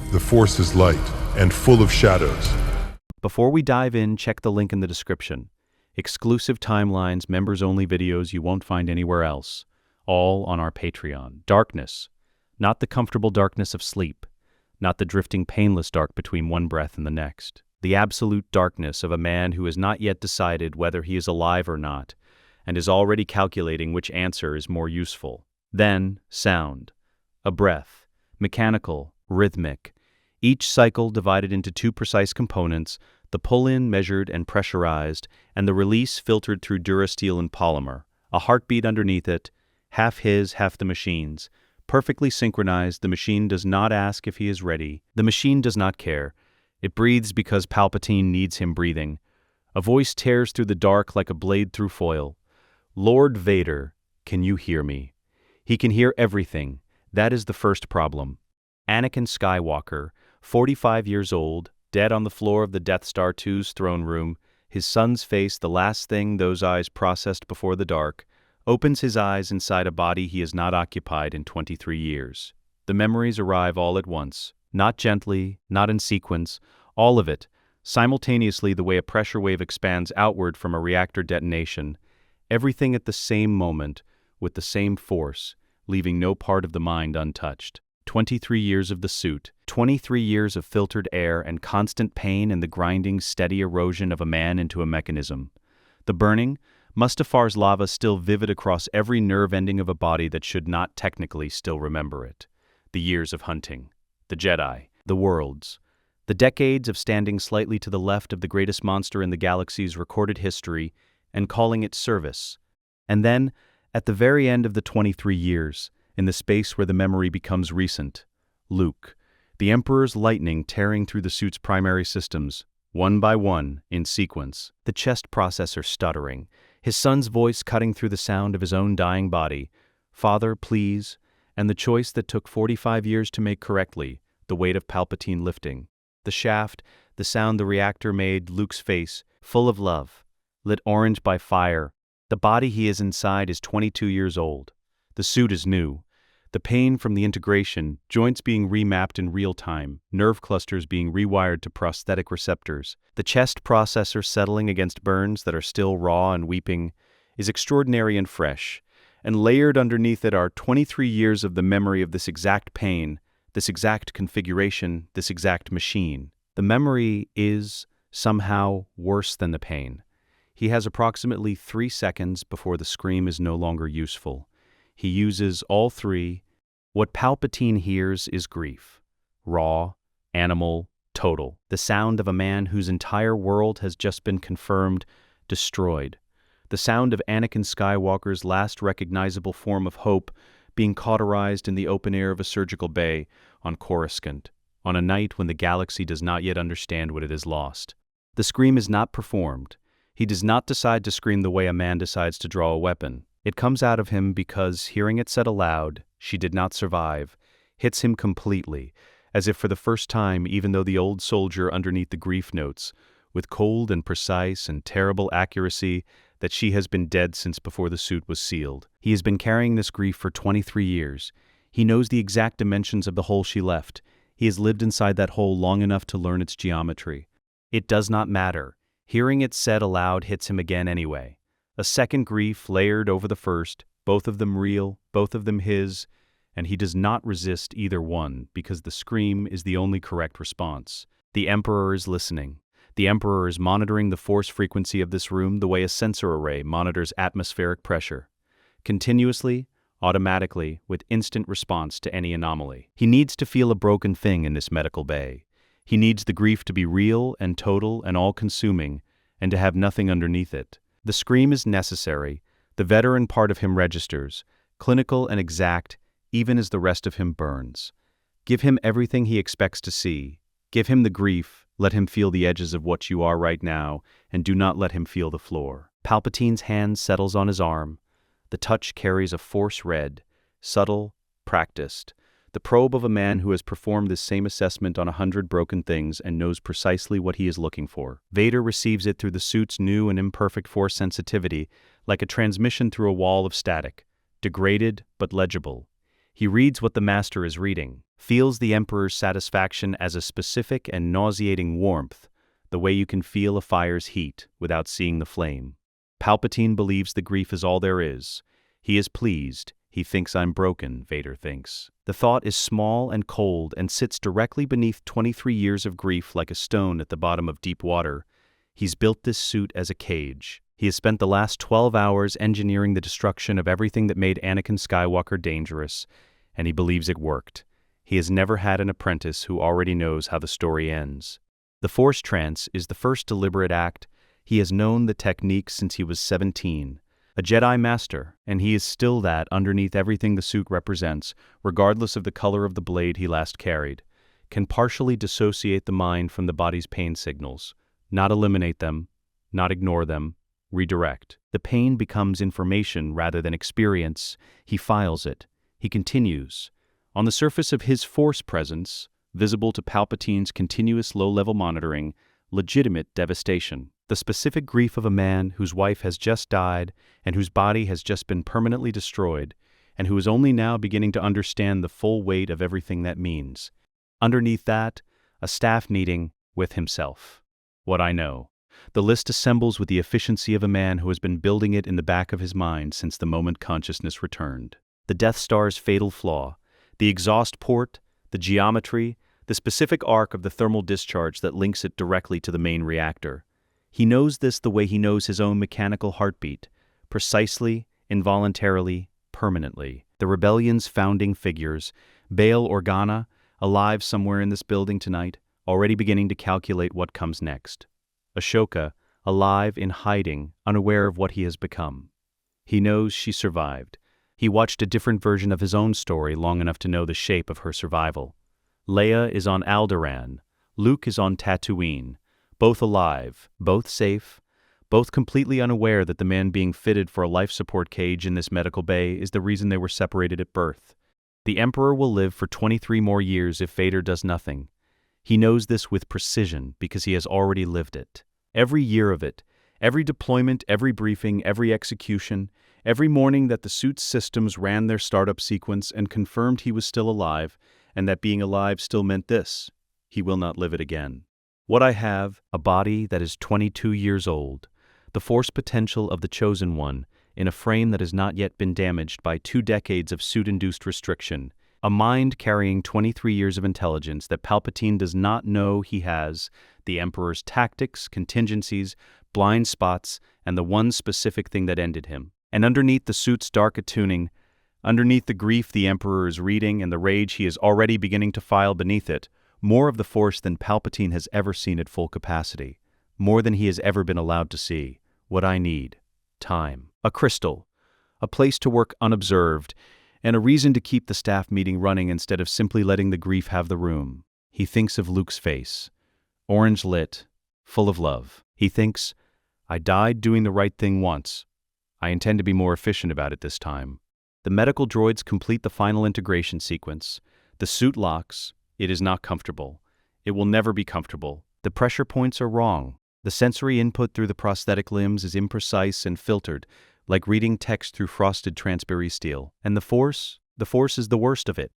The Force is light and full of shadows. Before we dive in, check the link in the description. Exclusive timelines, members-only videos you won't find anywhere else. All on our Patreon. Darkness. Not the comfortable darkness of sleep. Not the drifting painless dark between one breath and the next. The absolute darkness of a man who has not yet decided whether he is alive or not, and is already calculating which answer is more useful. Then, sound. A breath. Mechanical. Rhythmic. Each cycle divided into two precise components, the pull-in measured and pressurized, and the release filtered through durasteel and polymer. A heartbeat underneath it, half his, half the machine's. Perfectly synchronized, the machine does not ask if he is ready. The machine does not care. It breathes because Palpatine needs him breathing. A voice tears through the dark like a blade through foil. Lord Vader, can you hear me? He can hear everything. That is the first problem. Anakin Skywalker, 45 years old, dead on the floor of the Death Star 2's throne room, his son's face the last thing those eyes processed before the dark, opens his eyes inside a body he has not occupied in 23 years. The memories arrive all at once, not gently, not in sequence, all of it, simultaneously the way a pressure wave expands outward from a reactor detonation, everything at the same moment, with the same force, leaving no part of the mind untouched. 23 years of the suit, 23 years of filtered air and constant pain and the grinding, steady erosion of a man into a mechanism. The burning, Mustafar's lava still vivid across every nerve ending of a body that should not technically still remember it. The years of hunting. The Jedi. The worlds. The decades of standing slightly to the left of the greatest monster in the galaxy's recorded history and calling it service. And then, at the very end of the 23 years, in the space where the memory becomes recent, Luke, the Emperor's lightning tearing through the suit's primary systems, one by one, in sequence, the chest processor stuttering, his son's voice cutting through the sound of his own dying body, "Father, please," and the choice that took 45 years to make correctly, the weight of Palpatine lifting. The shaft, the sound the reactor made, Luke's face, full of love, lit orange by fire. The body he is inside is 22 years old. The suit is new. The pain from the integration, joints being remapped in real time, nerve clusters being rewired to prosthetic receptors, the chest processor settling against burns that are still raw and weeping, is extraordinary and fresh, and layered underneath it are 23 years of the memory of this exact pain, this exact configuration, this exact machine. The memory is, somehow, worse than the pain. He has approximately 3 seconds before the scream is no longer useful. He uses all three. What Palpatine hears is grief. Raw, animal, total. The sound of a man whose entire world has just been confirmed, destroyed. The sound of Anakin Skywalker's last recognizable form of hope being cauterized in the open air of a surgical bay on Coruscant, on a night when the galaxy does not yet understand what it has lost. The scream is not performed. He does not decide to scream the way a man decides to draw a weapon. It comes out of him because, hearing it said aloud, "She did not survive," hits him completely, as if for the first time, even though the old soldier underneath the grief notes, with cold and precise and terrible accuracy, that she has been dead since before the suit was sealed. He has been carrying this grief for 23 years. He knows the exact dimensions of the hole she left. He has lived inside that hole long enough to learn its geometry. It does not matter. Hearing it said aloud hits him again anyway. A second grief layered over the first, both of them real, both of them his, and he does not resist either one because the scream is the only correct response. The Emperor is listening. The Emperor is monitoring the force frequency of this room the way a sensor array monitors atmospheric pressure. Continuously, automatically, with instant response to any anomaly. He needs to feel a broken thing in this medical bay. He needs the grief to be real and total and all-consuming, and to have nothing underneath it. The scream is necessary. The veteran part of him registers, clinical and exact, even as the rest of him burns. Give him everything he expects to see. Give him the grief, let him feel the edges of what you are right now, and do not let him feel the floor. Palpatine's hand settles on his arm. The touch carries a force red, subtle, practiced. The probe of a man who has performed this same assessment on 100 broken things and knows precisely what he is looking for. Vader receives it through the suit's new and imperfect force sensitivity, like a transmission through a wall of static, degraded but legible. He reads what the master is reading, feels the Emperor's satisfaction as a specific and nauseating warmth, the way you can feel a fire's heat without seeing the flame. Palpatine believes the grief is all there is. He is pleased. He thinks I'm broken, Vader thinks. The thought is small and cold and sits directly beneath 23 years of grief like a stone at the bottom of deep water. He's built this suit as a cage. He has spent the last 12 hours engineering the destruction of everything that made Anakin Skywalker dangerous, and he believes it worked. He has never had an apprentice who already knows how the story ends. The Force trance is the first deliberate act. He has known the technique since he was 17. A Jedi Master, and he is still that underneath everything the suit represents, regardless of the color of the blade he last carried, can partially dissociate the mind from the body's pain signals, not eliminate them, not ignore them, redirect. The pain becomes information rather than experience. He files it. He continues. On the surface of his Force presence, visible to Palpatine's continuous low-level monitoring, legitimate devastation. The specific grief of a man whose wife has just died and whose body has just been permanently destroyed, and who is only now beginning to understand the full weight of everything that means. Underneath that, a staff meeting with himself. What I know. The list assembles with the efficiency of a man who has been building it in the back of his mind since the moment consciousness returned. The Death Star's fatal flaw, the exhaust port, the geometry, the specific arc of the thermal discharge that links it directly to the main reactor. He knows this the way he knows his own mechanical heartbeat, precisely, involuntarily, permanently. The rebellion's founding figures, Bail Organa, alive somewhere in this building tonight, already beginning to calculate what comes next. Ashoka, alive in hiding, unaware of what he has become. He knows she survived. He watched a different version of his own story long enough to know the shape of her survival. Leia is on Alderaan. Luke is on Tatooine. Both alive, both safe, both completely unaware that the man being fitted for a life support cage in this medical bay is the reason they were separated at birth. The Emperor will live for 23 more years if Vader does nothing. He knows this with precision because he has already lived it. Every year of it, every deployment, every briefing, every execution, every morning that the suit's systems ran their startup sequence and confirmed he was still alive, and that being alive still meant this: he will not live it again. What I have, a body that is 22 years old, the Force potential of the Chosen One, in a frame that has not yet been damaged by 2 decades of suit-induced restriction, a mind carrying 23 years of intelligence that Palpatine does not know he has, the Emperor's tactics, contingencies, blind spots, and the one specific thing that ended him. And underneath the suit's dark attuning, underneath the grief the Emperor is reading and the rage he is already beginning to file beneath it, more of the Force than Palpatine has ever seen at full capacity, more than he has ever been allowed to see. What I need: time. A crystal, a place to work unobserved, and a reason to keep the staff meeting running instead of simply letting the grief have the room. He thinks of Luke's face, orange lit, full of love. He thinks, I died doing the right thing once. I intend to be more efficient about it this time. The medical droids complete the final integration sequence. The suit locks. It is not comfortable. It will never be comfortable. The pressure points are wrong. The sensory input through the prosthetic limbs is imprecise and filtered, like reading text through frosted transparent steel. And the Force is the worst of it.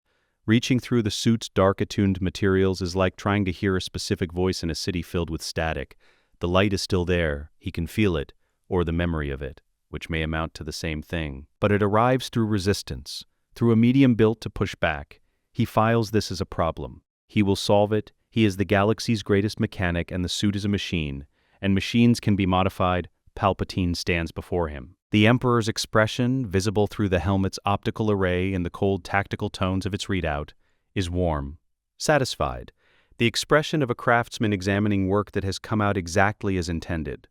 Reaching through the suit's dark-attuned materials is like trying to hear a specific voice in a city filled with static. The light is still there. He can feel it, or the memory of it, which may amount to the same thing. But it arrives through resistance, through a medium built to push back. He files this as a problem. He will solve it. He is the galaxy's greatest mechanic, and the suit is a machine, and machines can be modified. Palpatine stands before him. The Emperor's expression, visible through the helmet's optical array and the cold tactical tones of its readout, is warm, satisfied, the expression of a craftsman examining work that has come out exactly as intended.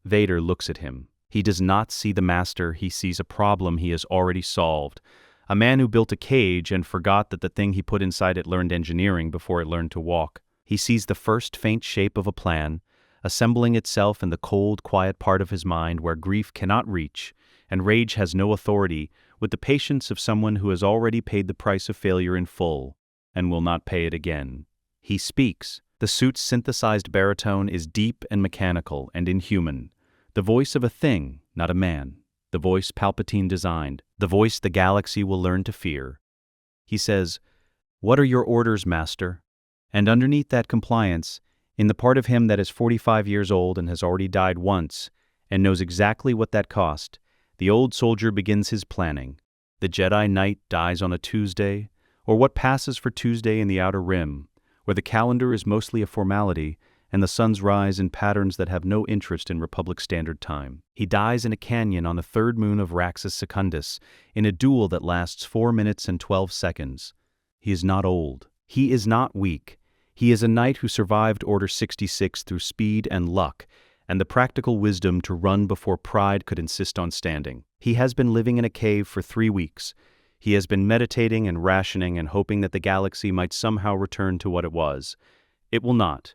Vader looks at him. He does not see the master. He sees a problem he has already solved. A man who built a cage and forgot that the thing he put inside it learned engineering before it learned to walk. He sees the first faint shape of a plan, assembling itself in the cold, quiet part of his mind where grief cannot reach and rage has no authority, with the patience of someone who has already paid the price of failure in full and will not pay it again. He speaks. The suit's synthesized baritone is deep and mechanical and inhuman. The voice of a thing, not a man. The voice Palpatine designed. The voice the galaxy will learn to fear. He says, "What are your orders, master?" And underneath that compliance, in the part of him that is 45 years old and has already died once, and knows exactly what that cost, the old soldier begins his planning. The Jedi Knight dies on a Tuesday, or what passes for Tuesday in the Outer Rim, where the calendar is mostly a formality and the suns rise in patterns that have no interest in Republic Standard Time. He dies in a canyon on the third moon of Raxus Secundus in a duel that lasts 4 minutes and 12 seconds. He is not old. He is not weak. He is a knight who survived Order 66 through speed and luck, and the practical wisdom to run before pride could insist on standing. He has been living in a cave for 3 weeks. He has been meditating and rationing and hoping that the galaxy might somehow return to what it was. It will not.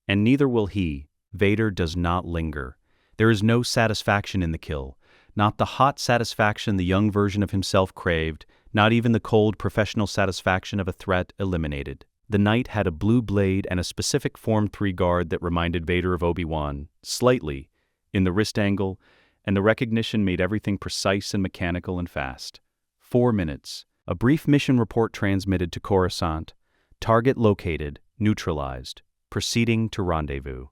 And neither will he. Vader does not linger. There is no satisfaction in the kill. Not the hot satisfaction the young version of himself craved, not even the cold professional satisfaction of a threat eliminated. The knight had a blue blade and a specific Form 3 guard that reminded Vader of Obi-Wan, slightly, in the wrist angle, and the recognition made everything precise and mechanical and fast. 4 minutes. A brief mission report transmitted to Coruscant. Target located, neutralized. Proceeding to rendezvous.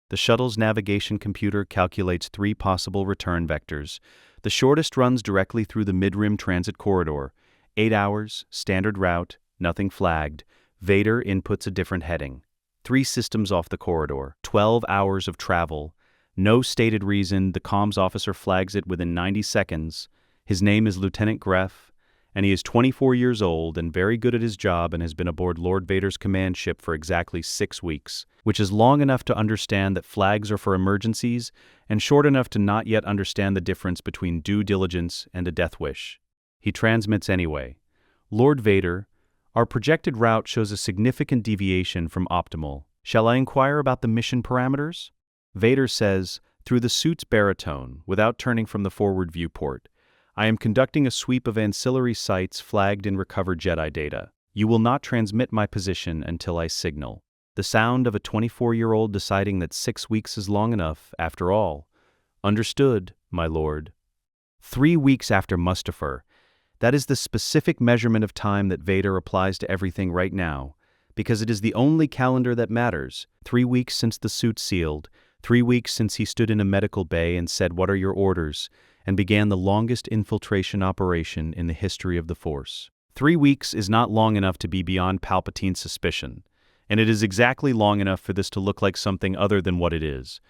The shuttle's navigation computer calculates 3 possible return vectors. The shortest runs directly through the mid-rim transit corridor. 8 hours, standard route, nothing flagged. Vader inputs a different heading. 3 systems off the corridor. 12 hours of travel. No stated reason. The comms officer flags it within 90 seconds. His name is Lieutenant Greff, and he is 24 years old and very good at his job and has been aboard Lord Vader's command ship for exactly 6 weeks, which is long enough to understand that flags are for emergencies and short enough to not yet understand the difference between due diligence and a death wish. He transmits anyway. Lord Vader, our projected route shows a significant deviation from optimal. Shall I inquire about the mission parameters? Vader says, through the suit's baritone, without turning from the forward viewport, I am conducting a sweep of ancillary sites flagged in recovered Jedi data. You will not transmit my position until I signal. The sound of a 24-year-old deciding that 6 weeks is long enough, after all. Understood, my lord. 3 weeks after Mustafar. That is the specific measurement of time that Vader applies to everything right now, because it is the only calendar that matters. 3 weeks since the suit sealed, 3 weeks since he stood in a medical bay and said, "What are your orders?" and began the longest infiltration operation in the history of the Force. 3 weeks is not long enough to be beyond Palpatine's suspicion, and it is exactly long enough for this to look like something other than what it is.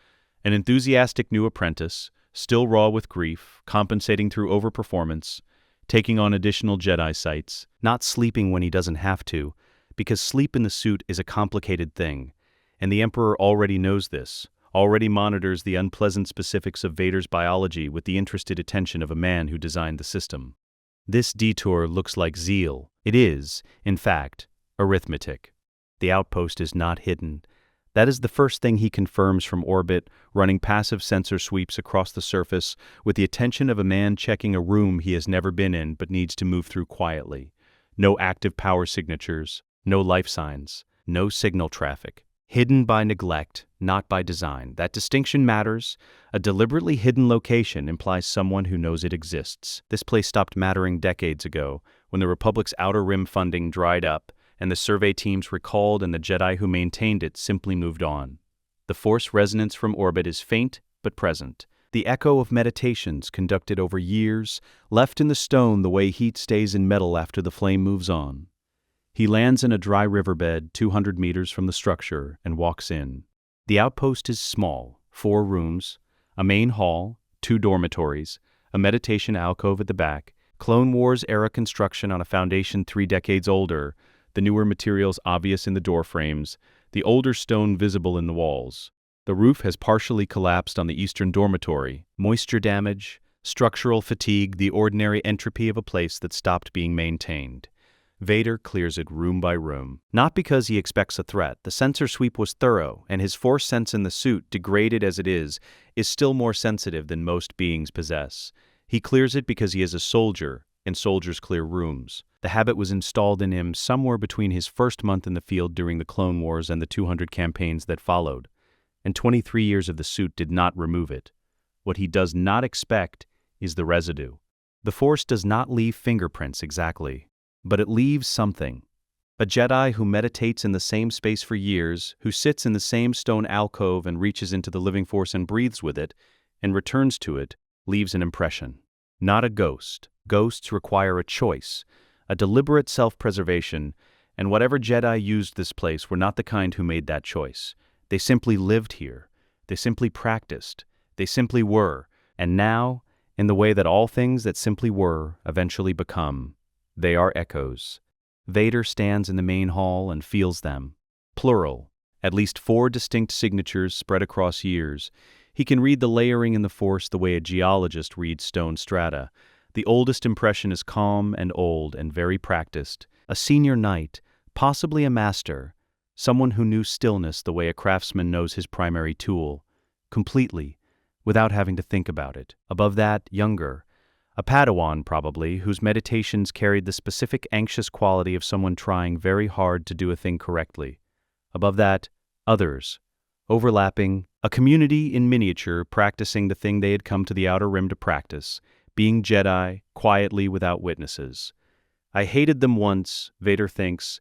An enthusiastic new apprentice, still raw with grief, compensating through overperformance, taking on additional Jedi sites, not sleeping when he doesn't have to, because sleep in the suit is a complicated thing, and the Emperor already knows this. Already monitors the unpleasant specifics of Vader's biology with the interested attention of a man who designed the system. This detour looks like zeal. It is, in fact, arithmetic. The outpost is not hidden. That is the first thing he confirms from orbit, running passive sensor sweeps across the surface with the attention of a man checking a room he has never been in but needs to move through quietly. No active power signatures, no life signs, no signal traffic. Hidden by neglect, not by design. That distinction matters. A deliberately hidden location implies someone who knows it exists. This place stopped mattering decades ago, when the Republic's Outer Rim funding dried up, and the survey teams recalled and the Jedi who maintained it simply moved on. The Force resonance from orbit is faint but present. The echo of meditations conducted over years, left in the stone the way heat stays in metal after the flame moves on. He lands in a dry riverbed 200 meters from the structure and walks in. The outpost is small, 4 rooms, a main hall, 2 dormitories, a meditation alcove at the back, Clone Wars-era construction on a foundation 3 decades older, the newer materials obvious in the door frames, the older stone visible in the walls. The roof has partially collapsed on the eastern dormitory. Moisture damage, structural fatigue, the ordinary entropy of a place that stopped being maintained. Vader clears it room by room. Not because he expects a threat. The sensor sweep was thorough, and his force sense in the suit, degraded as it is still more sensitive than most beings possess. He clears it because he is a soldier, and soldiers clear rooms. The habit was installed in him somewhere between his first month in the field during the Clone Wars and the 200 campaigns that followed, and 23 years of the suit did not remove it. What he does not expect is the residue. The Force does not leave fingerprints exactly. but it leaves something. A Jedi who meditates in the same space for years, who sits in the same stone alcove and reaches into the living force and breathes with it, and returns to it, leaves an impression. Not a ghost. Ghosts require a choice, a deliberate self-preservation, and whatever Jedi used this place were not the kind who made that choice. They simply lived here. They simply practiced. They simply were. And now, in the way that all things that simply were eventually become, they are echoes. Vader stands in the main hall and feels them. Plural, at least 4 distinct signatures spread across years. He can read the layering in the Force the way a geologist reads stone strata. The oldest impression is calm and old and very practiced. A senior knight, possibly a master, someone who knew stillness the way a craftsman knows his primary tool, completely, without having to think about it. Above that, younger. A Padawan, probably, whose meditations carried the specific anxious quality of someone trying very hard to do a thing correctly. Above that, others. Overlapping, a community in miniature practicing the thing they had come to the Outer Rim to practice, being Jedi, quietly without witnesses. I hated them once, Vader thinks.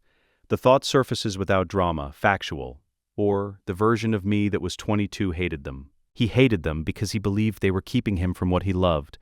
The thought surfaces without drama, factual. Or, the version of me that was 22 hated them. He hated them because he believed they were keeping him from what he loved.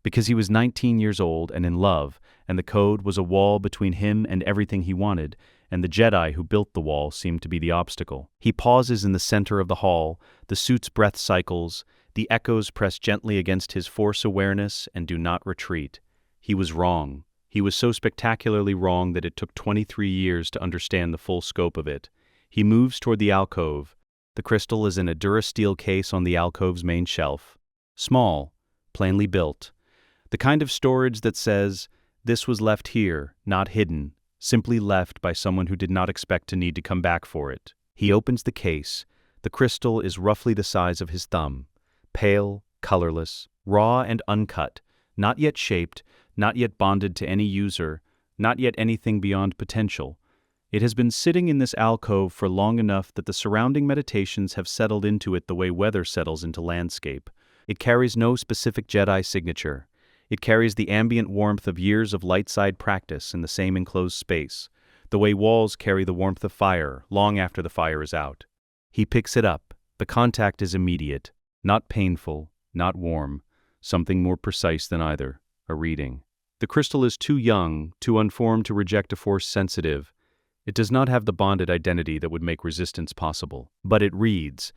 Because he was 19 years old and in love, and the code was a wall between him and everything he wanted, and the Jedi who built the wall seemed to be the obstacle. He pauses in the center of the hall, the suit's breath cycles, the echoes press gently against his Force awareness and do not retreat. He was wrong. He was so spectacularly wrong that it took 23 years to understand the full scope of it. He moves toward the alcove. The crystal is in a durasteel case on the alcove's main shelf. Small, plainly built. The kind of storage that says, this was left here, not hidden, simply left by someone who did not expect to need to come back for it. He opens the case. The crystal is roughly the size of his thumb. Pale, colorless, raw and uncut, not yet shaped, not yet bonded to any user, not yet anything beyond potential. It has been sitting in this alcove for long enough that the surrounding meditations have settled into it the way weather settles into landscape. It carries no specific Jedi signature. It carries the ambient warmth of years of light-side practice in the same enclosed space, the way walls carry the warmth of fire long after the fire is out. He picks it up. The contact is immediate, not painful, not warm, something more precise than either, a reading. The crystal is too young, too unformed to reject a Force sensitive. It does not have the bonded identity that would make resistance possible. But it reads.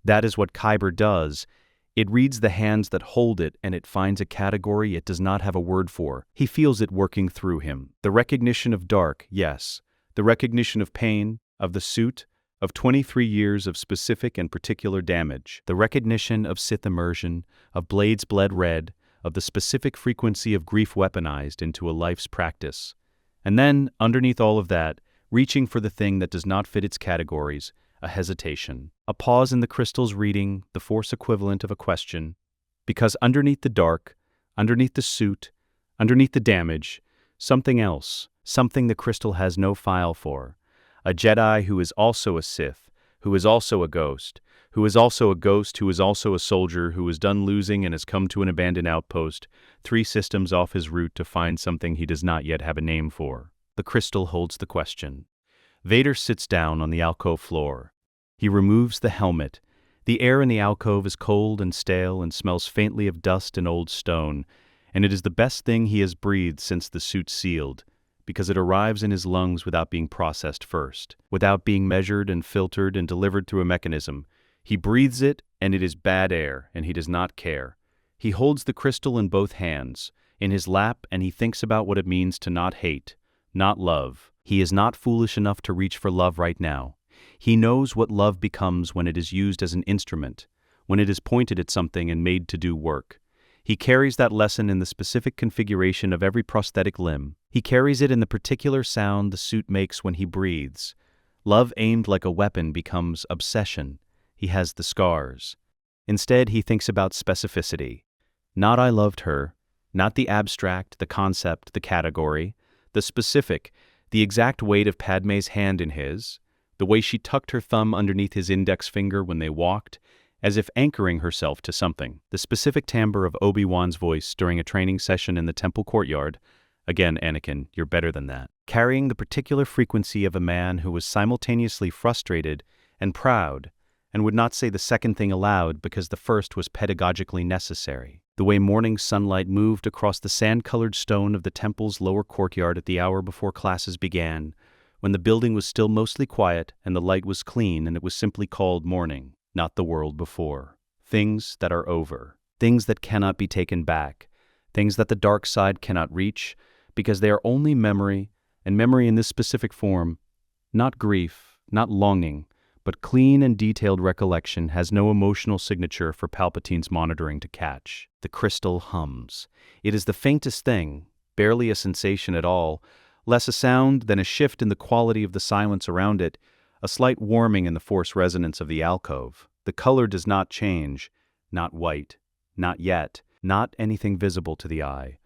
That is what Kyber does. It reads the hands that hold it, and it finds a category it does not have a word for. He feels it working through him. The recognition of dark, yes. The recognition of pain, of the suit, of 23 years of specific and particular damage. The recognition of Sith immersion, of blades bled red, of the specific frequency of grief weaponized into a life's practice. And then, underneath all of that, reaching for the thing that does not fit its categories, a hesitation. A pause in the crystal's reading, the Force equivalent of a question. Because underneath the dark, underneath the suit, underneath the damage, something else, something the crystal has no file for. A Jedi who is also a Sith, who is also a ghost, who is also a ghost, who is also a soldier, who is done losing and has come to an abandoned outpost, 3 systems off his route to find something he does not yet have a name for. The crystal holds the question. Vader sits down on the alcove floor. He removes the helmet. The air in the alcove is cold and stale and smells faintly of dust and old stone, and it is the best thing he has breathed since the suit sealed, because it arrives in his lungs without being processed first, without being measured and filtered and delivered through a mechanism. He breathes it, and it is bad air, and he does not care. He holds the crystal in both hands, in his lap, and he thinks about what it means to not hate, not love. He is not foolish enough to reach for love right now. He knows what love becomes when it is used as an instrument, when it is pointed at something and made to do work. He carries that lesson in the specific configuration of every prosthetic limb. He carries it in the particular sound the suit makes when he breathes. Love aimed like a weapon becomes obsession. He has the scars. Instead, he thinks about specificity. Not I loved her, not the abstract, the concept, the category, the specific, the exact weight of Padmé's hand in his, the way she tucked her thumb underneath his index finger when they walked, as if anchoring herself to something. The specific timbre of Obi-Wan's voice during a training session in the temple courtyard, Again, Anakin, you're better than that. Carrying the particular frequency of a man who was simultaneously frustrated and proud, and would not say the second thing aloud because the first was pedagogically necessary. The way morning sunlight moved across the sand-colored stone of the temple's lower courtyard at the hour before classes began, when the building was still mostly quiet and the light was clean and it was simply called morning, not the world before. Things that are over. Things that cannot be taken back. Things that the dark side cannot reach because they are only memory, and memory in this specific form, not grief, not longing, but clean and detailed recollection has no emotional signature for Palpatine's monitoring to catch. The crystal hums. It is the faintest thing, barely a sensation at all, less a sound than a shift in the quality of the silence around it, a slight warming in the force resonance of the alcove. The color does not change, not white, not yet, not anything visible to the eye,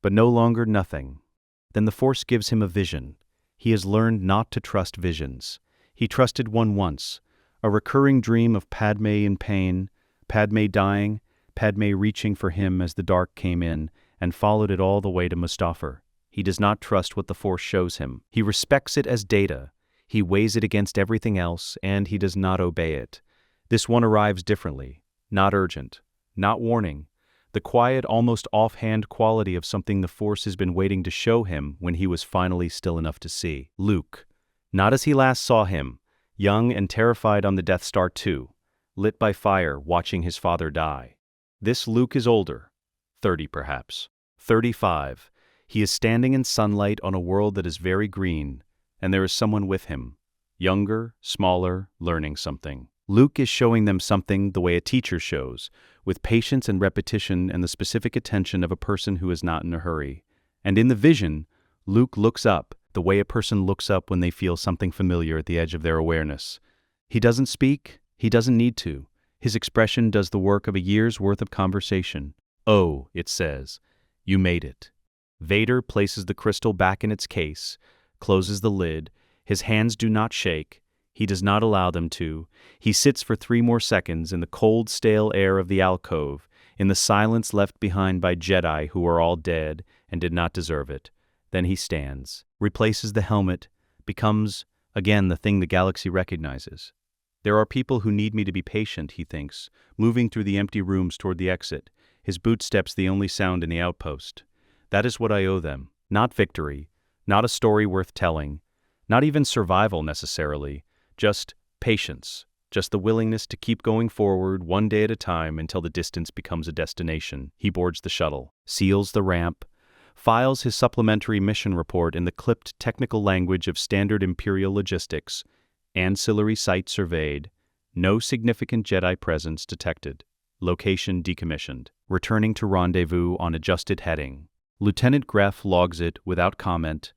but no longer nothing. Then the force gives him a vision. He has learned not to trust visions. He trusted one once, a recurring dream of Padme in pain, Padme dying, Padme reaching for him as the dark came in, and followed it all the way to Mustafar. He does not trust what the Force shows him. He respects it as data. He weighs it against everything else, and he does not obey it. This one arrives differently, not urgent, not warning. The quiet, almost offhand quality of something the Force has been waiting to show him when he was finally still enough to see. Luke. Not as he last saw him, young and terrified on the Death Star 2, lit by fire, watching his father die. This Luke is older, 30 perhaps, 35. He is standing in sunlight on a world that is very green, and there is someone with him, younger, smaller, learning something. Luke is showing them something the way a teacher shows, with patience and repetition and the specific attention of a person who is not in a hurry. And in the vision, Luke looks up, the way a person looks up when they feel something familiar at the edge of their awareness. He doesn't speak, he doesn't need to. His expression does the work of a year's worth of conversation. "Oh," it says, "you made it." Vader places the crystal back in its case, closes the lid. His hands do not shake. He does not allow them to. He sits for 3 more seconds in the cold, stale air of the alcove, in the silence left behind by Jedi who are all dead and did not deserve it. Then he stands, replaces the helmet, becomes, again, the thing the galaxy recognizes. There are people who need me to be patient, he thinks, moving through the empty rooms toward the exit, his bootsteps the only sound in the outpost. That is what I owe them. Not victory, not a story worth telling, not even survival necessarily, just patience, just the willingness to keep going forward one day at a time until the distance becomes a destination. He boards the shuttle, seals the ramp, files his supplementary mission report in the clipped technical language of standard Imperial logistics, ancillary site surveyed, no significant Jedi presence detected, location decommissioned, returning to rendezvous on adjusted heading. Lieutenant Greff logs it without comment.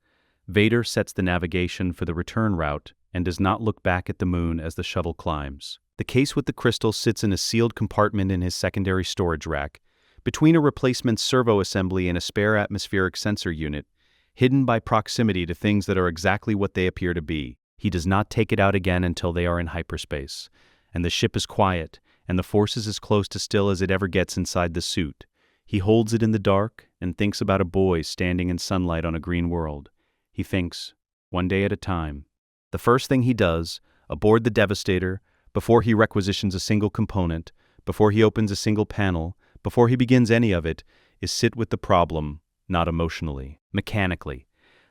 Vader sets the navigation for the return route and does not look back at the moon as the shuttle climbs. The case with the crystal sits in a sealed compartment in his secondary storage rack, between a replacement servo assembly and a spare atmospheric sensor unit, hidden by proximity to things that are exactly what they appear to be. He does not take it out again until they are in hyperspace, and the ship is quiet, and the Force is as close to still as it ever gets inside the suit. He holds it in the dark and thinks about a boy standing in sunlight on a green world. He thinks, one day at a time. The first thing he does, aboard the Devastator, before he requisitions a single component, before he opens a single panel, before he begins any of it, is sit with the problem, not emotionally, mechanically,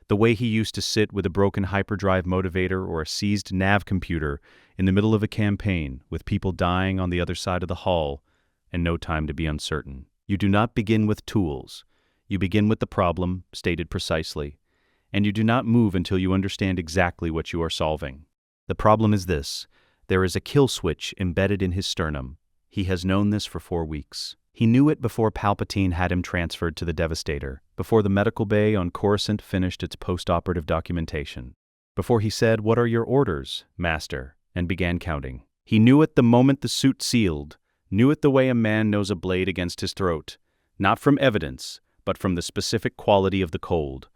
the way he used to sit with a broken hyperdrive motivator or a seized nav computer in the middle of a campaign with people dying on the other side of the hull and no time to be uncertain. You do not begin with tools. You begin with the problem, stated precisely, and you do not move until you understand exactly what you are solving. The problem is this: there is a kill switch embedded in his sternum. He has known this for 4 weeks. He knew it before Palpatine had him transferred to the Devastator, before the medical bay on Coruscant finished its post-operative documentation, before he said, "What are your orders, Master?" and began counting. He knew it the moment the suit sealed, knew it the way a man knows a blade against his throat, not from evidence, but from the specific quality of the cold.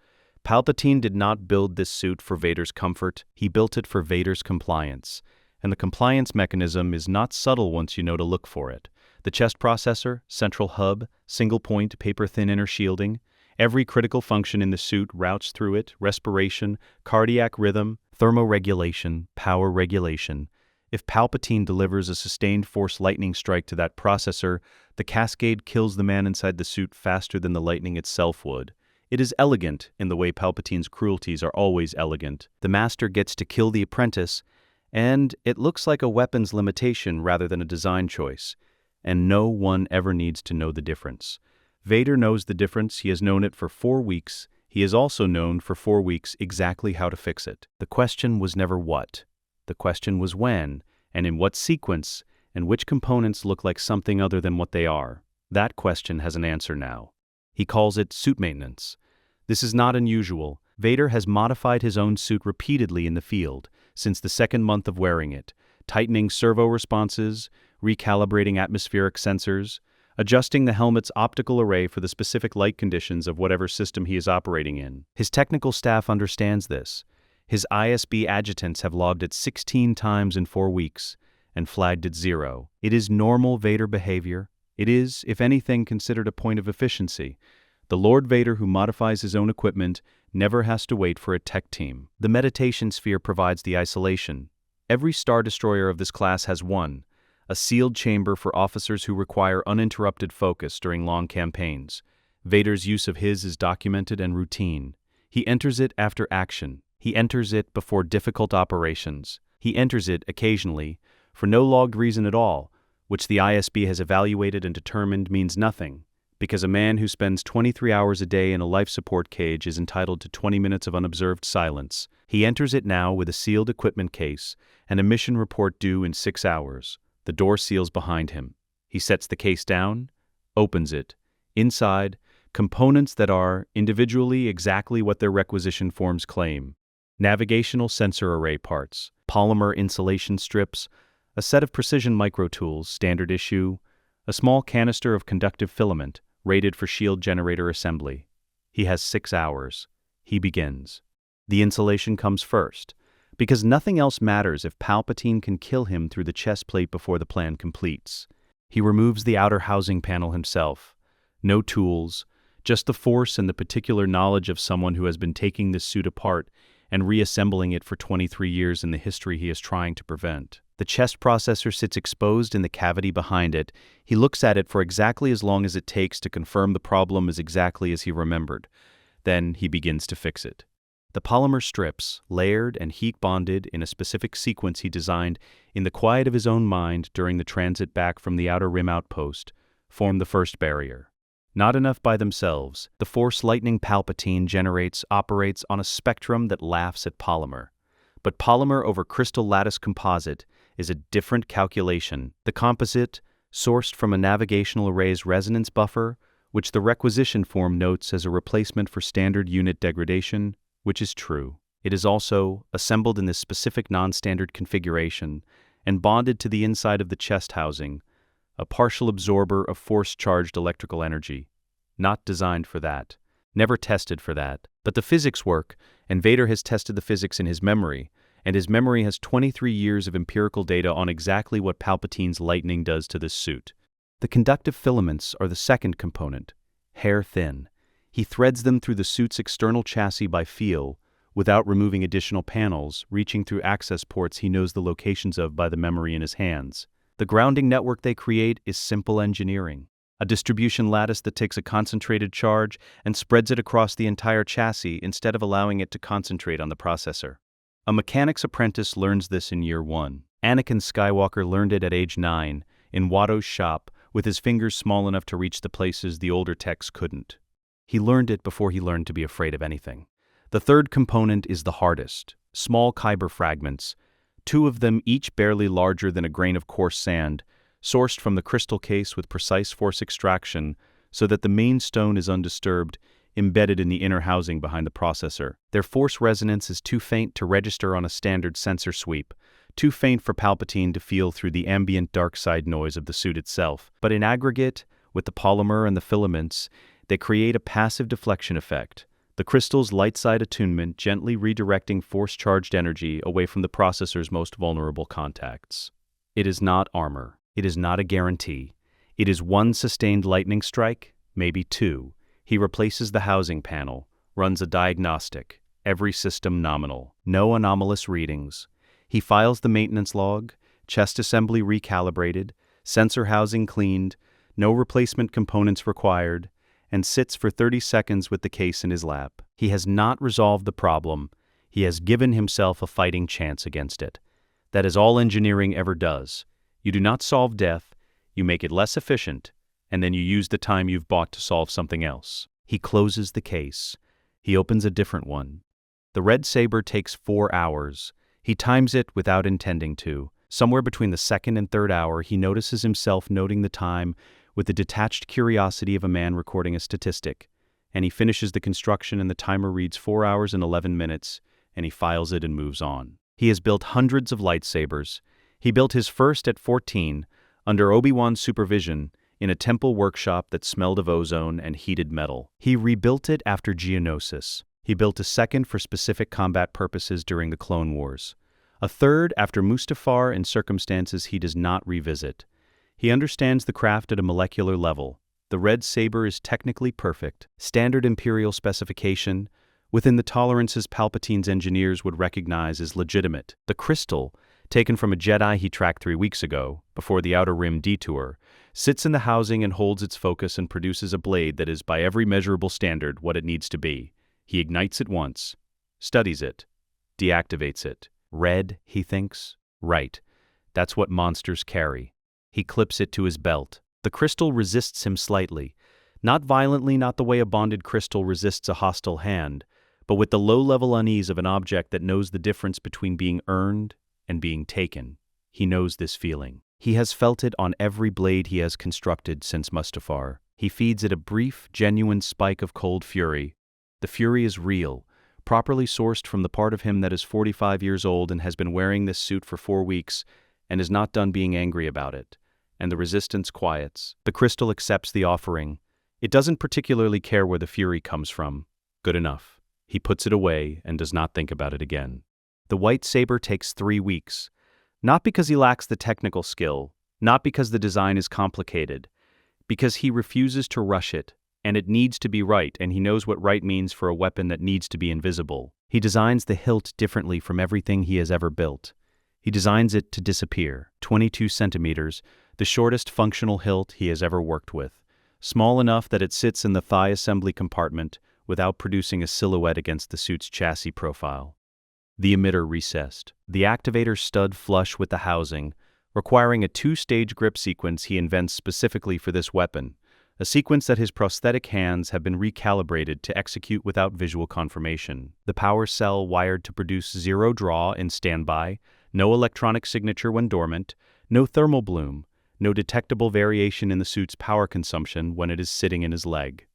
Palpatine did not build this suit for Vader's comfort, he built it for Vader's compliance. And the compliance mechanism is not subtle once you know to look for it. The chest processor, central hub, single-point, paper-thin inner shielding, Every critical function in the suit routes through it: respiration, cardiac rhythm, thermoregulation, power regulation. If Palpatine delivers a sustained force lightning strike to that processor, the cascade kills the man inside the suit faster than the lightning itself would. It is elegant in the way Palpatine's cruelties are always elegant. The master gets to kill the apprentice, and it looks like a weapon's limitation rather than a design choice. And no one ever needs to know the difference. Vader knows the difference. He has known it for 4 weeks. He has also known for 4 weeks exactly how to fix it. The question was never what. The question was when, and in what sequence, and which components look like something other than what they are. That question has an answer now. He calls it suit maintenance. This is not unusual. Vader has modified his own suit repeatedly in the field since the 2nd month of wearing it, tightening servo responses, recalibrating atmospheric sensors, adjusting the helmet's optical array for the specific light conditions of whatever system he is operating in. His technical staff understands this. His ISB adjutants have logged it 16 times in 4 weeks and flagged it 0. It is normal Vader behavior. It is, if anything, considered a point of efficiency. The Lord Vader who modifies his own equipment never has to wait for a tech team. The meditation sphere provides the isolation. Every Star Destroyer of this class has one, a sealed chamber for officers who require uninterrupted focus during long campaigns. Vader's use of his is documented and routine. He enters it after action. He enters it before difficult operations. He enters it occasionally for no logged reason at all, which the ISB has evaluated and determined means nothing, because a man who spends 23 hours a day in a life support cage is entitled to 20 minutes of unobserved silence. He enters it now with a sealed equipment case and a mission report due in 6 hours. The door seals behind him. He sets the case down, opens it. Inside, components that are, individually, exactly what their requisition forms claim. Navigational sensor array parts, polymer insulation strips, a set of precision micro tools, standard issue, a small canister of conductive filament, rated for shield generator assembly. He has 6 hours. He begins. The insulation comes first, because nothing else matters if Palpatine can kill him through the chest plate before the plan completes. He removes the outer housing panel himself. No tools, just the force and the particular knowledge of someone who has been taking this suit apart and reassembling it for 23 years in the history he is trying to prevent. The chest processor sits exposed in the cavity behind it. He looks at it for exactly as long as it takes to confirm the problem is exactly as he remembered. Then he begins to fix it. The polymer strips, layered and heat-bonded in a specific sequence he designed in the quiet of his own mind during the transit back from the Outer Rim outpost, form the first barrier. Not enough by themselves, the force lightning Palpatine operates on a spectrum that laughs at polymer. But polymer over crystal lattice composite is a different calculation. The composite, sourced from a navigational array's resonance buffer, which the requisition form notes as a replacement for standard unit degradation, which is true. It is also assembled in this specific non-standard configuration and bonded to the inside of the chest housing, a partial absorber of force-charged electrical energy. Not designed for that. Never tested for that. But the physics work, and Vader has tested the physics in his memory, and his memory has 23 years of empirical data on exactly what Palpatine's lightning does to this suit. The conductive filaments are the second component, hair-thin. He threads them through the suit's external chassis by feel, without removing additional panels, reaching through access ports he knows the locations of by the memory in his hands. The grounding network they create is simple engineering. A distribution lattice that takes a concentrated charge and spreads it across the entire chassis instead of allowing it to concentrate on the processor. A mechanic's apprentice learns this in year 1. Anakin Skywalker learned it at age 9, in Watto's shop, with his fingers small enough to reach the places the older techs couldn't. He learned it before he learned to be afraid of anything. The third component is the hardest, small kyber fragments, 2 of them each barely larger than a grain of coarse sand, sourced from the crystal case with precise force extraction so that the main stone is undisturbed, embedded in the inner housing behind the processor. Their force resonance is too faint to register on a standard sensor sweep, too faint for Palpatine to feel through the ambient dark side noise of the suit itself. But in aggregate, with the polymer and the filaments, they create a passive deflection effect, the crystal's light side attunement gently redirecting force-charged energy away from the processor's most vulnerable contacts. It is not armor. It is not a guarantee. It is 1 sustained lightning strike, maybe 2. He replaces the housing panel, runs a diagnostic, every system nominal, no anomalous readings. He files the maintenance log, chest assembly recalibrated, sensor housing cleaned, no replacement components required, and sits for 30 seconds with the case in his lap. He has not resolved the problem. He has given himself a fighting chance against it. That is all engineering ever does. You do not solve death, you make it less efficient, and then you use the time you've bought to solve something else. He closes the case. He opens a different one. The red saber takes 4 hours. He times it without intending to. Somewhere between the second and third hour, he notices himself noting the time with the detached curiosity of a man recording a statistic. And he finishes the construction and the timer reads 4 hours and 11 minutes, and he files it and moves on. He has built hundreds of lightsabers. He built his first at 14, under Obi-Wan's supervision, in a temple workshop that smelled of ozone and heated metal. He rebuilt it after Geonosis. He built a second for specific combat purposes during the Clone Wars. A third after Mustafar in circumstances he does not revisit. He understands the craft at a molecular level. The red saber is technically perfect, standard Imperial specification, within the tolerances Palpatine's engineers would recognize as legitimate. The crystal, taken from a Jedi he tracked 3 weeks ago, before the Outer Rim detour, sits in the housing and holds its focus and produces a blade that is by every measurable standard what it needs to be. He ignites it once, studies it, deactivates it. Red, he thinks. Right. That's what monsters carry. He clips it to his belt. The crystal resists him slightly. Not violently, not the way a bonded crystal resists a hostile hand, but with the low-level unease of an object that knows the difference between being earned and being taken. He knows this feeling. He has felt it on every blade he has constructed since Mustafar. He feeds it a brief, genuine spike of cold fury. The fury is real, properly sourced from the part of him that is 45 years old and has been wearing this suit for 4 weeks and is not done being angry about it. And the resistance quiets. The crystal accepts the offering. It doesn't particularly care where the fury comes from. Good enough. He puts it away and does not think about it again. The white saber takes 3 weeks. Not because he lacks the technical skill, not because the design is complicated, because he refuses to rush it, and it needs to be right, and he knows what right means for a weapon that needs to be invisible. He designs the hilt differently from everything he has ever built. He designs it to disappear. 22 centimeters, the shortest functional hilt he has ever worked with. Small enough that it sits in the thigh assembly compartment without producing a silhouette against the suit's chassis profile. The emitter recessed. The activator stud flush with the housing, requiring a 2-stage grip sequence he invents specifically for this weapon, a sequence that his prosthetic hands have been recalibrated to execute without visual confirmation. The power cell wired to produce 0 draw in standby, no electronic signature when dormant, no thermal bloom, no detectable variation in the suit's power consumption when it is sitting in his leg.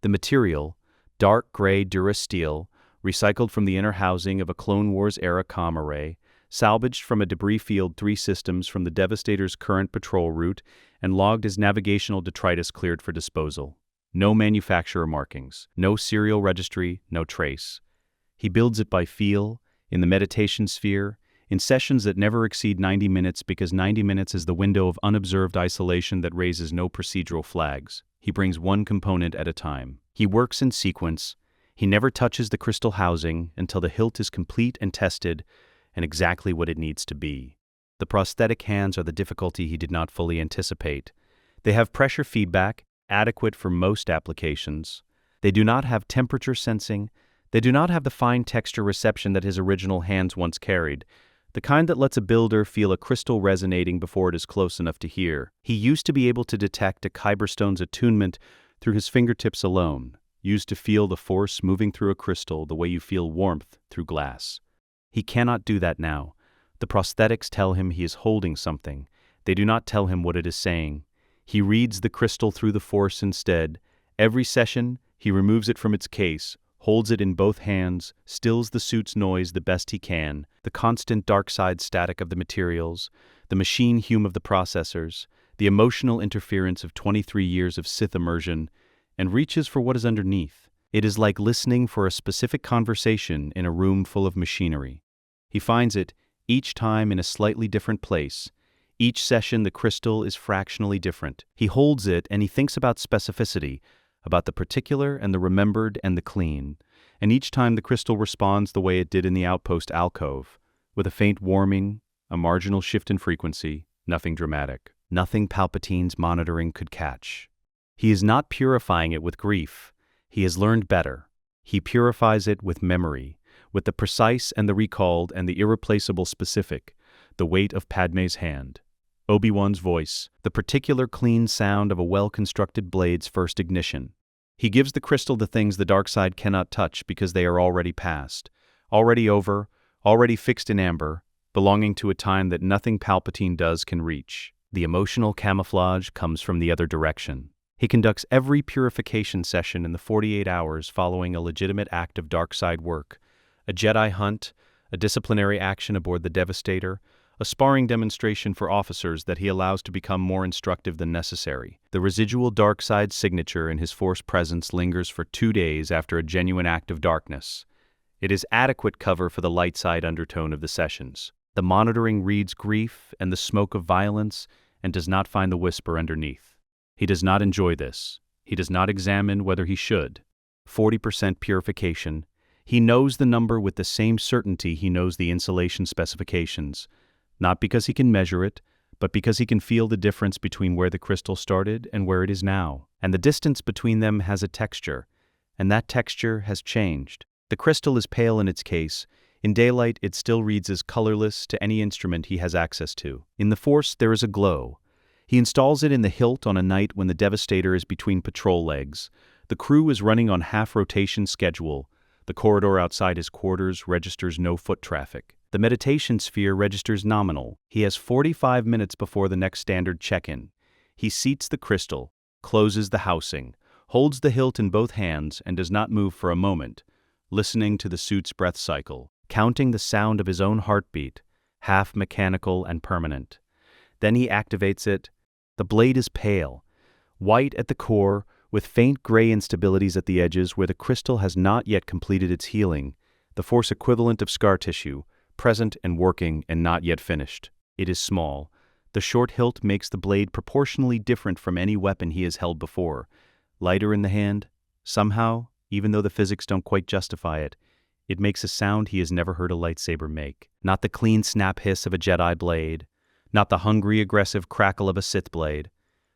The material, dark gray durasteel, recycled from the inner housing of a Clone Wars-era comm array, salvaged from a debris field 3 systems from the Devastator's current patrol route, and logged as navigational detritus cleared for disposal. No manufacturer markings, no serial registry, no trace. He builds it by feel, in the meditation sphere, in sessions that never exceed 90 minutes because 90 minutes is the window of unobserved isolation that raises no procedural flags. He brings one component at a time. He works in sequence. He never touches the crystal housing until the hilt is complete and tested and exactly what it needs to be. The prosthetic hands are the difficulty he did not fully anticipate. They have pressure feedback, adequate for most applications. They do not have temperature sensing. They do not have the fine texture reception that his original hands once carried, the kind that lets a builder feel a crystal resonating before it is close enough to hear. He used to be able to detect a Kyberstone's attunement through his fingertips alone, used to feel the force moving through a crystal the way you feel warmth through glass. He cannot do that now. The prosthetics tell him he is holding something. They do not tell him what it is saying. He reads the crystal through the force instead. Every session, he removes it from its case, holds it in both hands, stills the suit's noise the best he can, the constant dark side static of the materials, the machine hum of the processors, the emotional interference of 23 years of Sith immersion, and reaches for what is underneath. It is like listening for a specific conversation in a room full of machinery. He finds it, each time in a slightly different place. Each session the crystal is fractionally different. He holds it and he thinks about specificity, about the particular and the remembered and the clean, and each time the crystal responds the way it did in the outpost alcove, with a faint warming, a marginal shift in frequency, nothing dramatic, nothing Palpatine's monitoring could catch. He is not purifying it with grief. He has learned better. He purifies it with memory, with the precise and the recalled and the irreplaceable specific, the weight of Padme's hand, Obi-Wan's voice, the particular clean sound of a well-constructed blade's first ignition. He gives the crystal the things the dark side cannot touch because they are already past, already over, already fixed in amber, belonging to a time that nothing Palpatine does can reach. The emotional camouflage comes from the other direction. He conducts every purification session in the 48 hours following a legitimate act of dark side work, a Jedi hunt, a disciplinary action aboard the Devastator, a sparring demonstration for officers that he allows to become more instructive than necessary. The residual dark side signature in his Force presence lingers for 2 days after a genuine act of darkness. It is adequate cover for the light side undertone of the sessions. The monitoring reads grief and the smoke of violence and does not find the whisper underneath. He does not enjoy this. He does not examine whether he should. 40% purification. He knows the number with the same certainty he knows the insulation specifications, not because he can measure it, but because he can feel the difference between where the crystal started and where it is now. And the distance between them has a texture, and that texture has changed. The crystal is pale in its case. In daylight, it still reads as colorless to any instrument he has access to. In the Force, there is a glow. He installs it in the hilt on a night when the Devastator is between patrol legs. The crew is running on half-rotation schedule. The corridor outside his quarters registers no foot traffic. The meditation sphere registers nominal. He has 45 minutes before the next standard check-in. He seats the crystal, closes the housing, holds the hilt in both hands and does not move for a moment, listening to the suit's breath cycle, counting the sound of his own heartbeat, half mechanical and permanent. Then he activates it. The blade is pale, white at the core, with faint gray instabilities at the edges where the crystal has not yet completed its healing, the Force equivalent of scar tissue, present and working and not yet finished. It is small. The short hilt makes the blade proportionally different from any weapon he has held before. Lighter in the hand, somehow, even though the physics don't quite justify it, it makes a sound he has never heard a lightsaber make. Not the clean snap hiss of a Jedi blade, not the hungry, aggressive crackle of a Sith blade,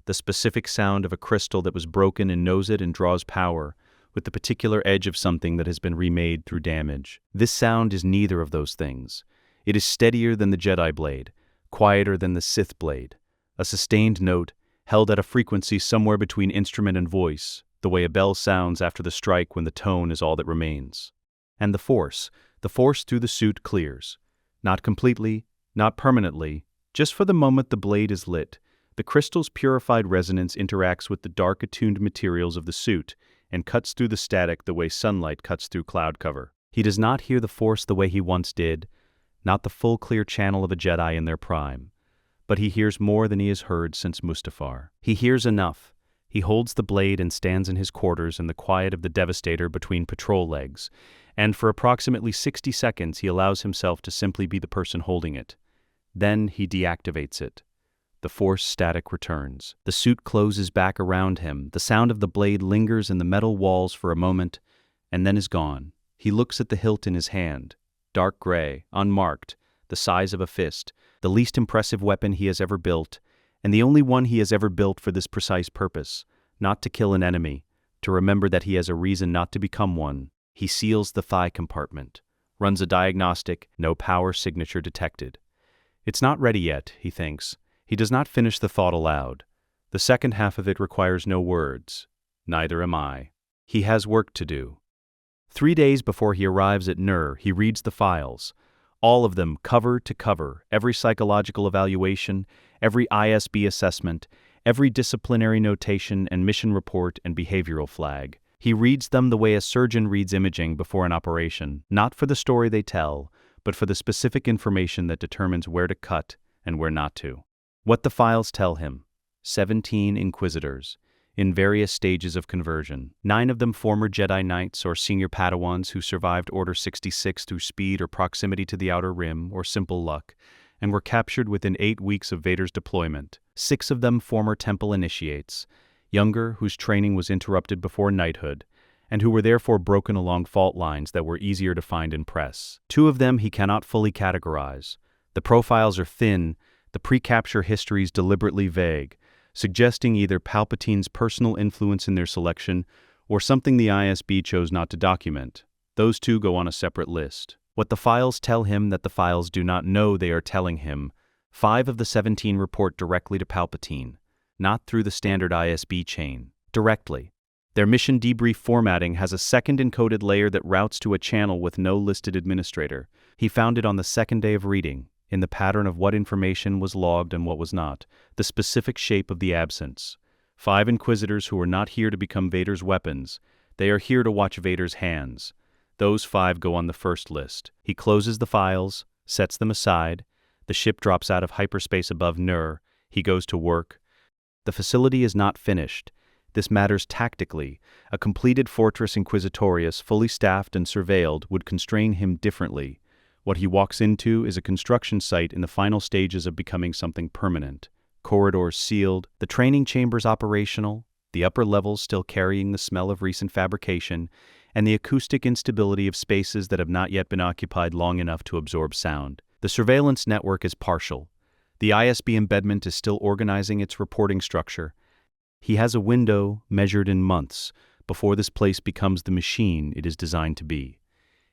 the specific sound of a crystal that was broken and knows it and draws power, with the particular edge of something that has been remade through damage. This sound is neither of those things. It is steadier than the Jedi blade, quieter than the Sith blade, a sustained note held at a frequency somewhere between instrument and voice, the way a bell sounds after the strike when the tone is all that remains. And the Force through the suit clears. Not completely, not permanently, just for the moment the blade is lit. The crystal's purified resonance interacts with the dark attuned materials of the suit and cuts through the static the way sunlight cuts through cloud cover. He does not hear the Force the way he once did, not the full clear channel of a Jedi in their prime. But he hears more than he has heard since Mustafar. He hears enough. He holds the blade and stands in his quarters in the quiet of the Devastator between patrol legs, and for approximately 60 seconds he allows himself to simply be the person holding it. Then he deactivates it. The Force static returns. The suit closes back around him. The sound of the blade lingers in the metal walls for a moment, and then is gone. He looks at the hilt in his hand. Dark gray, unmarked, the size of a fist, the least impressive weapon he has ever built, and the only one he has ever built for this precise purpose, not to kill an enemy, to remember that he has a reason not to become one. He seals the thigh compartment, runs a diagnostic, no power signature detected. It's not ready yet, he thinks. He does not finish the thought aloud. The second half of it requires no words. Neither am I. He has work to do. 3 days before he arrives at Nur, he reads the files. All of them, cover to cover, every psychological evaluation, every ISB assessment, every disciplinary notation and mission report and behavioral flag. He reads them the way a surgeon reads imaging before an operation, not for the story they tell, but for the specific information that determines where to cut and where not to. What the files tell him: 17 Inquisitors, in various stages of conversion. 9 of them former Jedi Knights or senior Padawans who survived Order 66 through speed or proximity to the Outer Rim or simple luck, and were captured within 8 weeks of Vader's deployment. 6 of them former Temple initiates. younger, whose training was interrupted before knighthood, and who were therefore broken along fault lines that were easier to find in press. 2 of them he cannot fully categorize. The profiles are thin, the pre-capture histories deliberately vague, suggesting either Palpatine's personal influence in their selection or something the ISB chose not to document. Those 2 go on a separate list. What the files tell him that the files do not know they are telling him: 5 of the 17 report directly to Palpatine, not through the standard ISB chain, directly. Their mission debrief formatting has a second encoded layer that routes to a channel with no listed administrator. He found it on the second day of reading, in the pattern of what information was logged and what was not, the specific shape of the absence. 5 Inquisitors who are not here to become Vader's weapons. They are here to watch Vader's hands. Those 5 go on the first list. He closes the files, sets them aside. The ship drops out of hyperspace above Nur. He goes to work. The facility is not finished. This matters tactically. A completed Fortress Inquisitorius, fully staffed and surveilled, would constrain him differently. What he walks into is a construction site in the final stages of becoming something permanent. Corridors sealed, the training chambers operational, the upper levels still carrying the smell of recent fabrication, and the acoustic instability of spaces that have not yet been occupied long enough to absorb sound. The surveillance network is partial. The ISB embedment is still organizing its reporting structure. He has a window measured in months before this place becomes the machine it is designed to be.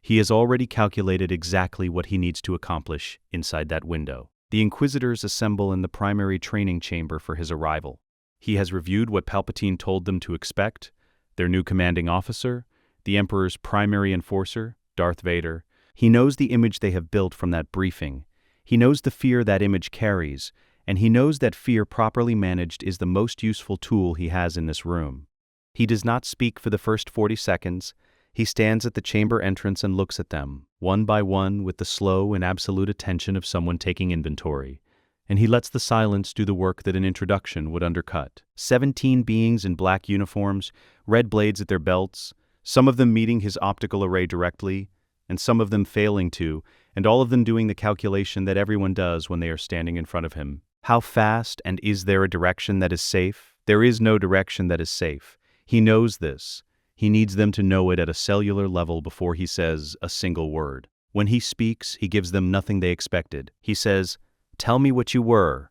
He has already calculated exactly what he needs to accomplish inside that window. The Inquisitors assemble in the primary training chamber for his arrival. He has reviewed what Palpatine told them to expect: their new commanding officer, the Emperor's primary enforcer, Darth Vader. He knows the image they have built from that briefing. He knows the fear that image carries, and he knows that fear properly managed is the most useful tool he has in this room. He does not speak for the first 40 seconds. He stands at the chamber entrance and looks at them, one by one, with the slow and absolute attention of someone taking inventory. And he lets the silence do the work that an introduction would undercut. 17 beings in black uniforms, red blades at their belts, some of them meeting his optical array directly, and some of them failing to, and all of them doing the calculation that everyone does when they are standing in front of him. How fast, and is there a direction that is safe? There is no direction that is safe. He knows this. He needs them to know it at a cellular level before he says a single word. When he speaks, he gives them nothing they expected. He says, "Tell me what you were,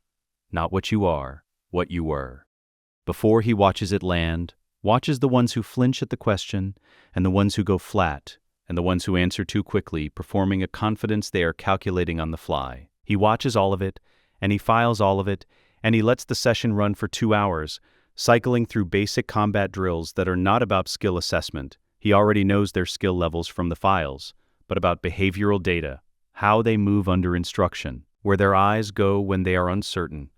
not what you are, what you were." Before he watches it land, watches the ones who flinch at the question, and the ones who go flat, and the ones who answer too quickly, performing a confidence they are calculating on the fly. He watches all of it, and he files all of it, and he lets the session run for 2 hours, cycling through basic combat drills that are not about skill assessment. He already knows their skill levels from the files, but about behavioral data, how they move under instruction, where their eyes go when they are uncertain,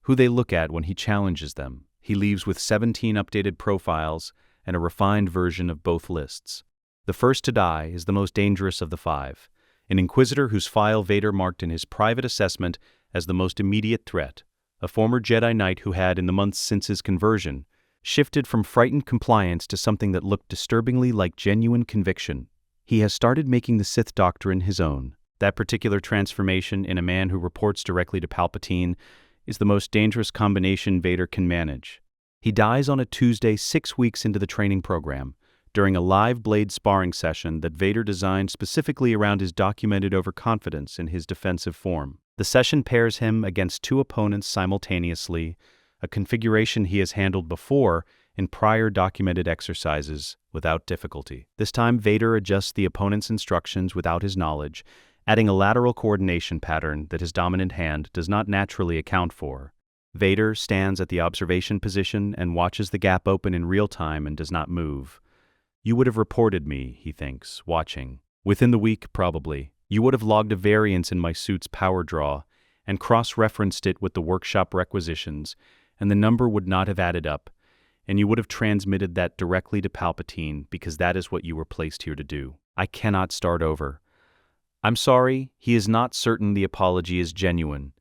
who they look at when he challenges them. He leaves with 17 updated profiles and a refined version of both lists. The first to die is the most dangerous of the 5, an Inquisitor whose file Vader marked in his private assessment as the most immediate threat, a former Jedi Knight who had, in the months since his conversion, shifted from frightened compliance to something that looked disturbingly like genuine conviction. He has started making the Sith doctrine his own. That particular transformation in a man who reports directly to Palpatine is the most dangerous combination Vader can manage. He dies on a Tuesday 6 weeks into the training program, during a live blade sparring session that Vader designed specifically around his documented overconfidence in his defensive form. The session pairs him against 2 opponents simultaneously, a configuration he has handled before in prior documented exercises without difficulty. This time, Vader adjusts the opponent's instructions without his knowledge, adding a lateral coordination pattern that his dominant hand does not naturally account for. Vader stands at the observation position and watches the gap open in real time and does not move. You would have reported me, he thinks, watching. Within the week, probably. You would have logged a variance in my suit's power draw and cross-referenced it with the workshop requisitions, and the number would not have added up, and you would have transmitted that directly to Palpatine because that is what you were placed here to do. I cannot start over. I'm sorry, he is not certain the apology is genuine.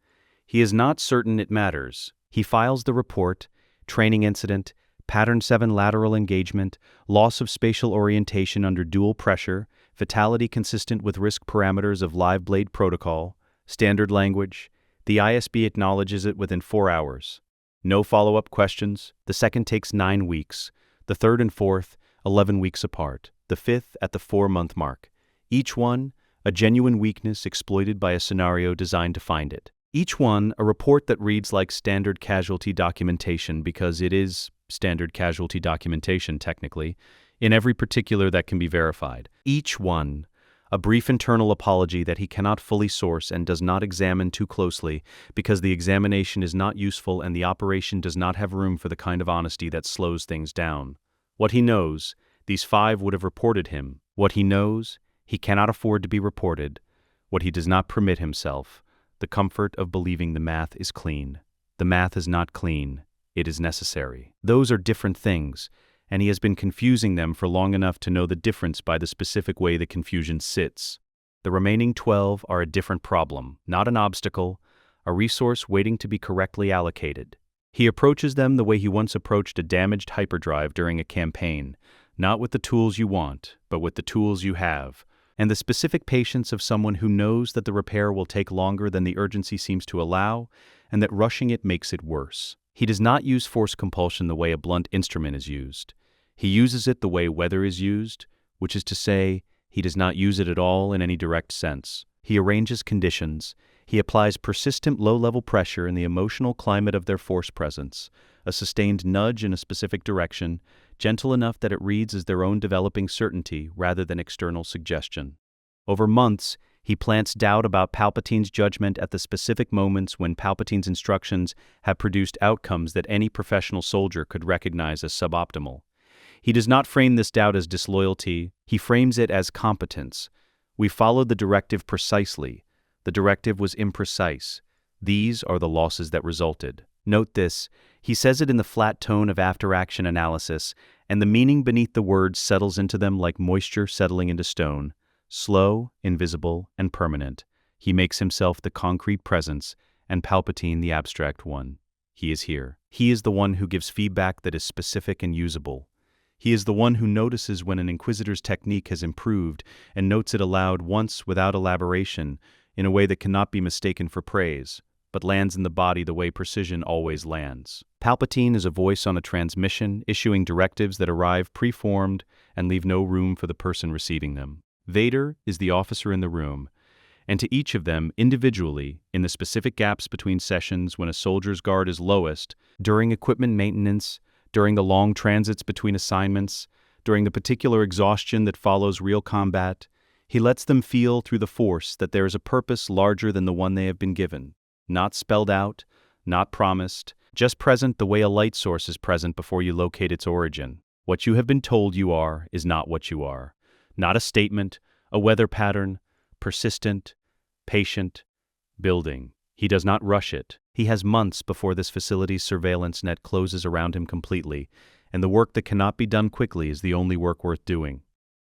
He is not certain it matters. He files the report, training incident, Pattern 7 lateral engagement, loss of spatial orientation under dual pressure, fatality consistent with risk parameters of live blade protocol, standard language. The ISB acknowledges it within 4 hours. No follow-up questions. The second takes 9 weeks. The third and fourth, 11 weeks apart. The fifth at the 4-month mark. Each one, a genuine weakness exploited by a scenario designed to find it. Each one, a report that reads like standard casualty documentation because it is standard casualty documentation, technically, in every particular that can be verified. Each one, a brief internal apology that he cannot fully source and does not examine too closely because the examination is not useful and the operation does not have room for the kind of honesty that slows things down. What he knows, these 5 would have reported him. What he knows, he cannot afford to be reported. What he does not permit himself, the comfort of believing the math is clean. The math is not clean. It is necessary. Those are different things, and he has been confusing them for long enough to know the difference by the specific way the confusion sits. The remaining 12 are a different problem, not an obstacle, a resource waiting to be correctly allocated. He approaches them the way he once approached a damaged hyperdrive during a campaign, not with the tools you want, but with the tools you have, and the specific patience of someone who knows that the repair will take longer than the urgency seems to allow, and that rushing it makes it worse. He does not use force compulsion the way a blunt instrument is used. He uses it the way weather is used, which is to say, he does not use it at all in any direct sense. He arranges conditions. He applies persistent low-level pressure in the emotional climate of their force presence, a sustained nudge in a specific direction, gentle enough that it reads as their own developing certainty rather than external suggestion. Over months, he plants doubt about Palpatine's judgment at the specific moments when Palpatine's instructions have produced outcomes that any professional soldier could recognize as suboptimal. He does not frame this doubt as disloyalty, he frames it as competence. We followed the directive precisely. The directive was imprecise. These are the losses that resulted. Note this, he says it in the flat tone of after-action analysis, and the meaning beneath the words settles into them like moisture settling into stone. Slow, invisible, and permanent. He makes himself the concrete presence, and Palpatine the abstract one. He is here. He is the one who gives feedback that is specific and usable. He is the one who notices when an Inquisitor's technique has improved and notes it aloud once without elaboration, in a way that cannot be mistaken for praise, but lands in the body the way precision always lands. Palpatine is a voice on a transmission, issuing directives that arrive preformed and leave no room for the person receiving them. Vader is the officer in the room, and to each of them individually, in the specific gaps between sessions when a soldier's guard is lowest, during equipment maintenance, during the long transits between assignments, during the particular exhaustion that follows real combat, he lets them feel through the Force that there is a purpose larger than the one they have been given. Not spelled out, not promised, just present the way a light source is present before you locate its origin. What you have been told you are is not what you are. Not a statement, a weather pattern, persistent, patient, building. He does not rush it. He has months before this facility's surveillance net closes around him completely, and the work that cannot be done quickly is the only work worth doing.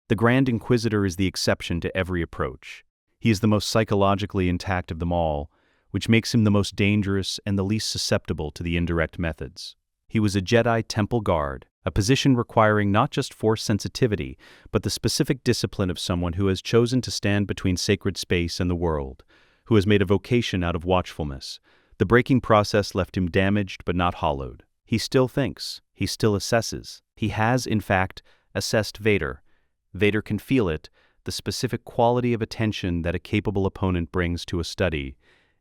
The Grand Inquisitor is the exception to every approach. He is the most psychologically intact of them all, which makes him the most dangerous and the least susceptible to the indirect methods. He was a Jedi Temple Guard, a position requiring not just Force sensitivity, but the specific discipline of someone who has chosen to stand between sacred space and the world, who has made a vocation out of watchfulness. The breaking process left him damaged but not hollowed. He still thinks. He still assesses. He has, in fact, assessed Vader. Vader can feel it, the specific quality of attention that a capable opponent brings to a study,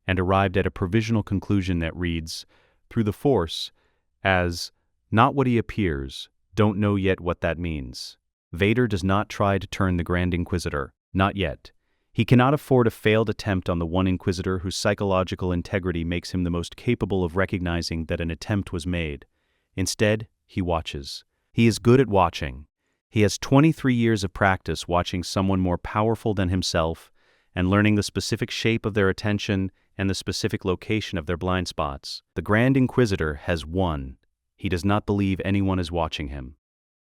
and arrived at a provisional conclusion that reads, through the Force, as, not what he appears, don't know yet what that means. Vader does not try to turn the Grand Inquisitor, not yet. He cannot afford a failed attempt on the one Inquisitor whose psychological integrity makes him the most capable of recognizing that an attempt was made. Instead, he watches. He is good at watching. He has 23 years of practice watching someone more powerful than himself and learning the specific shape of their attention and the specific location of their blind spots. The Grand Inquisitor has won. He does not believe anyone is watching him.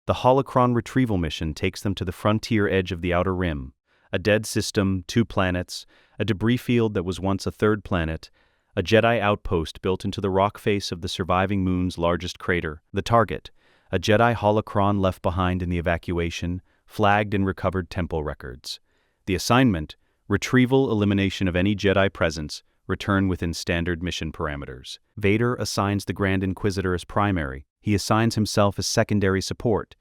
The holocron retrieval mission takes them to the frontier edge of the Outer Rim, a dead system, 2 planets, a debris field that was once a 3rd planet, a Jedi outpost built into the rock face of the surviving moon's largest crater. The target, a Jedi holocron left behind in the evacuation, flagged and recovered temple records. The assignment, retrieval, elimination of any Jedi presence, Return within standard mission parameters. Vader assigns the Grand Inquisitor as primary. He assigns himself as secondary support,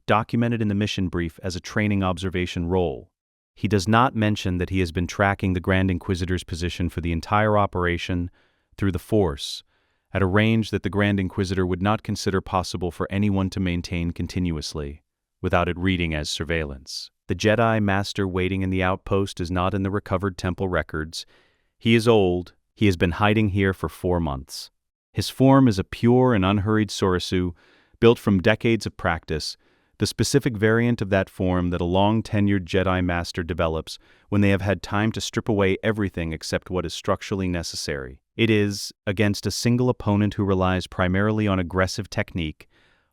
documented in the mission brief as a training observation role. He does not mention that he has been tracking the Grand Inquisitor's position for the entire operation through the Force, at a range that the Grand Inquisitor would not consider possible for anyone to maintain continuously, without it reading as surveillance. The Jedi Master waiting in the outpost is not in the recovered temple records. He is old. He has been hiding here for 4 months. His form is a pure and unhurried Soresu, built from decades of practice, the specific variant of that form that a long-tenured Jedi Master develops when they have had time to strip away everything except what is structurally necessary. It is, against a single opponent who relies primarily on aggressive technique,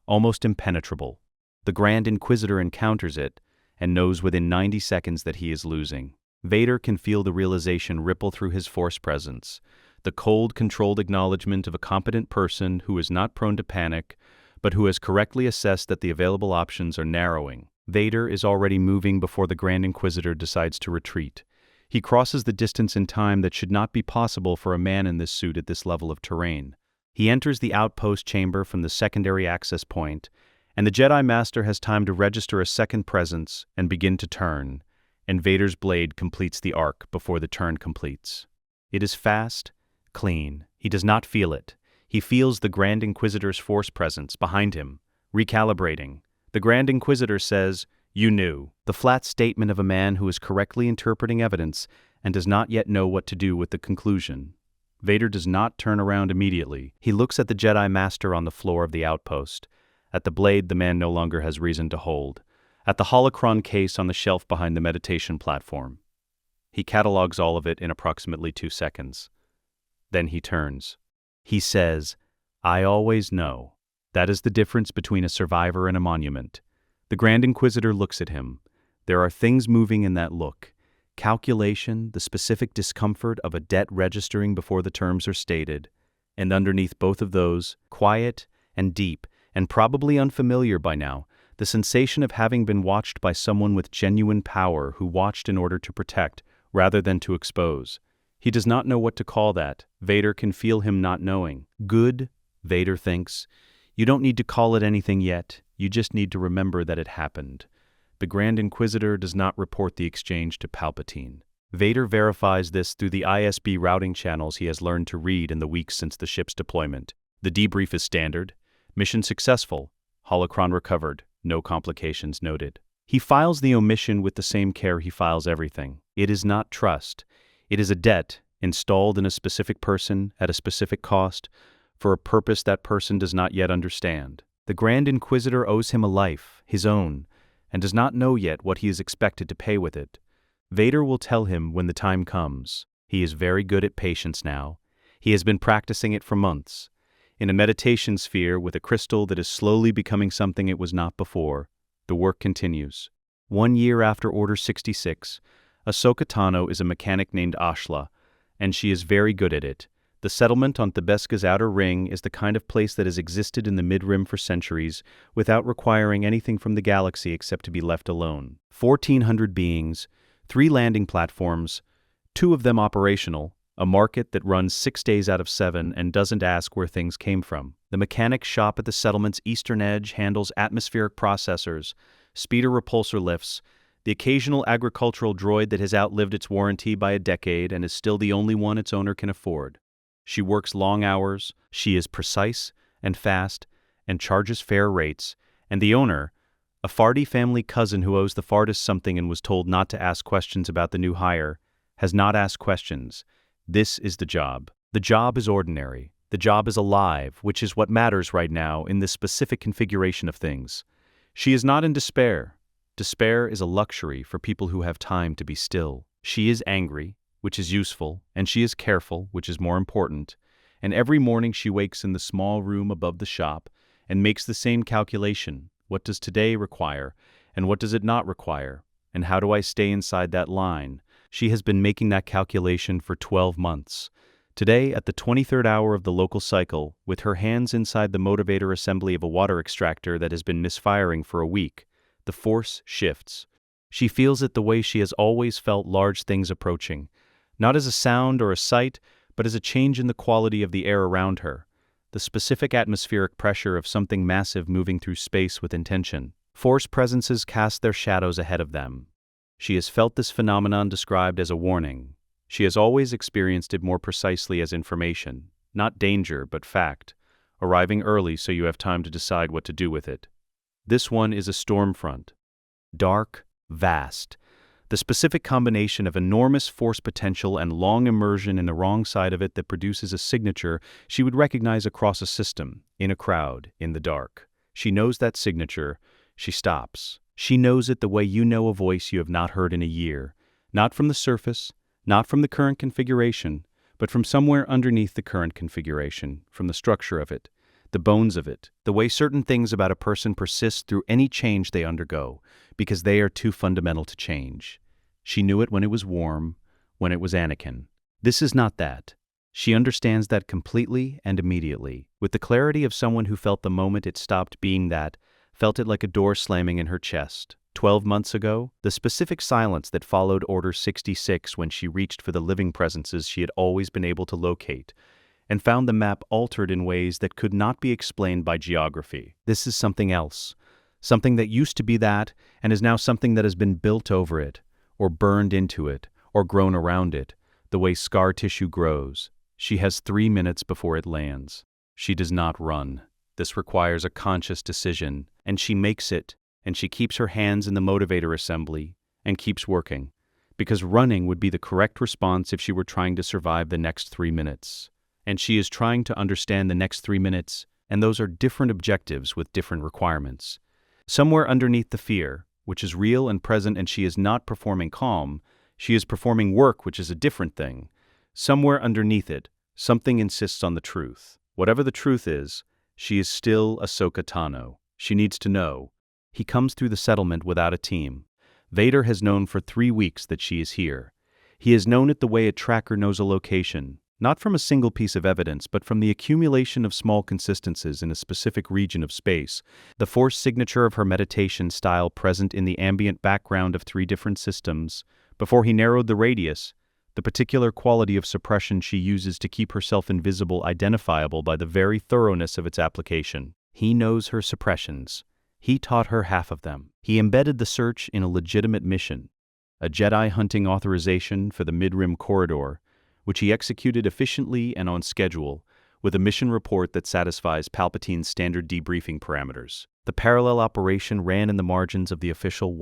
almost impenetrable. The Grand Inquisitor encounters it and knows within 90 seconds that he is losing. Vader can feel the realization ripple through his Force presence, the cold, controlled acknowledgement of a competent person who is not prone to panic, but who has correctly assessed that the available options are narrowing. Vader is already moving before the Grand Inquisitor decides to retreat. He crosses the distance in time that should not be possible for a man in this suit at this level of terrain. He enters the outpost chamber from the secondary access point, and the Jedi Master has time to register a second presence and begin to turn, and Vader's blade completes the arc before the turn completes. It is fast, clean. He does not feel it. He feels the Grand Inquisitor's Force presence behind him, recalibrating. The Grand Inquisitor says, "You knew." The flat statement of a man who is correctly interpreting evidence and does not yet know what to do with the conclusion. Vader does not turn around immediately. He looks at the Jedi Master on the floor of the outpost, at the blade the man no longer has reason to hold, at the holocron case on the shelf behind the meditation platform. He catalogs all of it in approximately 2 seconds. Then he turns. He says, "I always know. That is the difference between a survivor and a monument." The Grand Inquisitor looks at him. There are things moving in that look. Calculation, the specific discomfort of a debt registering before the terms are stated, and underneath both of those, quiet and deep, and probably unfamiliar by now, the sensation of having been watched by someone with genuine power who watched in order to protect, rather than to expose. He does not know what to call that. Vader can feel him not knowing. Good, Vader thinks. You don't need to call it anything yet. You just need to remember that it happened. The Grand Inquisitor does not report the exchange to Palpatine. Vader verifies this through the ISB routing channels he has learned to read in the weeks since the ship's deployment. The debrief is standard. Mission successful. Holocron recovered. No complications noted. He files the omission with the same care he files everything. It is not trust. It is a debt installed in a specific person at a specific cost for a purpose that person does not yet understand. The Grand Inquisitor owes him a life, his own, and does not know yet what he is expected to pay with it. Vader will tell him when the time comes. He is very good at patience now. He has been practicing it for months. In a meditation sphere with a crystal that is slowly becoming something it was not before, the work continues. 1 year after Order 66, Ahsoka Tano is a mechanic named Ashla, and she is very good at it. The settlement on Thebeska's outer ring is the kind of place that has existed in the mid-rim for centuries without requiring anything from the galaxy except to be left alone. 1,400 beings, 3 landing platforms, 2 of them operational, a market that runs 6 days out of 7 and doesn't ask where things came from. The mechanic shop at the settlement's eastern edge handles atmospheric processors, speeder repulsor lifts, the occasional agricultural droid that has outlived its warranty by a decade and is still the only one its owner can afford. She works long hours, she is precise and fast, and charges fair rates, and the owner, a Fardy family cousin who owes the Fardis something and was told not to ask questions about the new hire, has not asked questions. This is the job. The job is ordinary. The job is alive, which is what matters right now in this specific configuration of things. She is not in despair. Despair is a luxury for people who have time to be still. She is angry, which is useful, and she is careful, which is more important, and every morning she wakes in the small room above the shop and makes the same calculation. What does today require, and what does it not require, and how do I stay inside that line? She has been making that calculation for 12 months. Today, at the 23rd hour of the local cycle, with her hands inside the motivator assembly of a water extractor that has been misfiring for a week, the force shifts. She feels it the way she has always felt large things approaching, not as a sound or a sight, but as a change in the quality of the air around her, the specific atmospheric pressure of something massive moving through space with intention. Force presences cast their shadows ahead of them. She has felt this phenomenon described as a warning. She has always experienced it more precisely as information, not danger but fact, arriving early so you have time to decide what to do with it. This one is a storm front. Dark, vast. The specific combination of enormous force potential and long immersion in the wrong side of it that produces a signature she would recognize across a system, in a crowd, in the dark. She knows that signature. She stops. She knows it the way you know a voice you have not heard in a year, not from the surface, not from the current configuration, but from somewhere underneath the current configuration, from the structure of it, the bones of it, the way certain things about a person persist through any change they undergo, because they are too fundamental to change. She knew it when it was warm, when it was Anakin. This is not that. She understands that completely and immediately, with the clarity of someone who felt the moment it stopped being that, felt it like a door slamming in her chest. 12 months ago, the specific silence that followed Order 66 when she reached for the living presences she had always been able to locate, and found the map altered in ways that could not be explained by geography. This is something else. Something that used to be that, and is now something that has been built over it, or burned into it, or grown around it, the way scar tissue grows. She has 3 minutes before it lands. She does not run. This requires a conscious decision, and she makes it, and she keeps her hands in the motivator assembly, and keeps working, because running would be the correct response if she were trying to survive the next 3 minutes. And she is trying to understand the next 3 minutes, and those are different objectives with different requirements. Somewhere underneath the fear, which is real and present, and she is not performing calm, she is performing work, which is a different thing. Somewhere underneath it, something insists on the truth. Whatever the truth is, she is still Ahsoka Tano. She needs to know. He comes through the settlement without a team. Vader has known for 3 weeks that she is here. He has known it the way a tracker knows a location, not from a single piece of evidence, but from the accumulation of small consistencies in a specific region of space, the force signature of her meditation style present in the ambient background of 3 different systems. Before he narrowed the radius, the particular quality of suppression she uses to keep herself invisible identifiable by the very thoroughness of its application. He knows her suppressions. He taught her half of them. He embedded the search in a legitimate mission, a Jedi hunting authorization for the Mid-Rim Corridor, which he executed efficiently and on schedule, with a mission report that satisfies Palpatine's standard debriefing parameters. The parallel operation ran in the margins of the official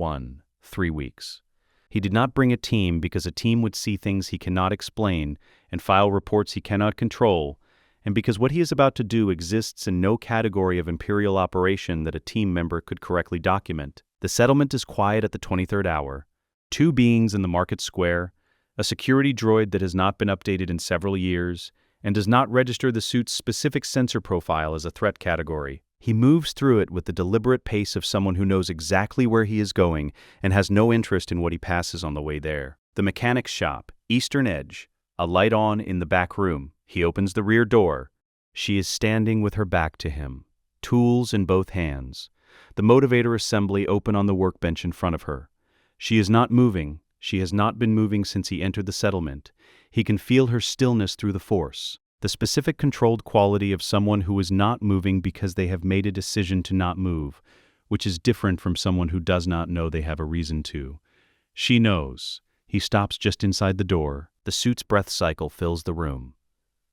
3 weeks. He did not bring a team because a team would see things he cannot explain and file reports he cannot control, and because what he is about to do exists in no category of Imperial operation that a team member could correctly document. The settlement is quiet at the 23rd hour. 2 beings in the market square, a security droid that has not been updated in several years, and does not register the suit's specific sensor profile as a threat category. He moves through it with the deliberate pace of someone who knows exactly where he is going and has no interest in what he passes on the way there. The mechanic's shop, Eastern Edge, a light on in the back room. He opens the rear door. She is standing with her back to him, tools in both hands. The motivator assembly open on the workbench in front of her. She is not moving. She has not been moving since he entered the settlement. He can feel her stillness through the Force, the specific controlled quality of someone who is not moving because they have made a decision to not move, which is different from someone who does not know they have a reason to. She knows. He stops just inside the door. The suit's breath cycle fills the room.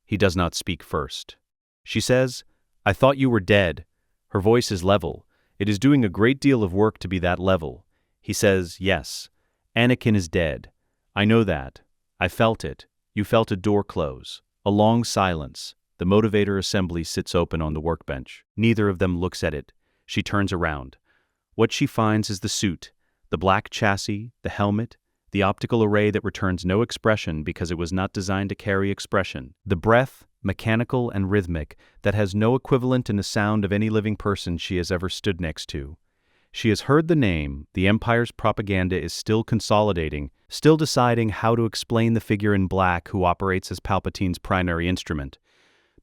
He does not speak first. She says, "I thought you were dead." Her voice is level. It is doing a great deal of work to be that level. He says, "Yes. Anakin is dead. I know that. I felt it." You felt a door close. A long silence. The motivator assembly sits open on the workbench. Neither of them looks at it. She turns around. What she finds is the suit, the black chassis, the helmet, the optical array that returns no expression because it was not designed to carry expression. The breath, mechanical and rhythmic, that has no equivalent in the sound of any living person she has ever stood next to. She has heard the name. The Empire's propaganda is still consolidating, still deciding how to explain the figure in black who operates as Palpatine's primary instrument.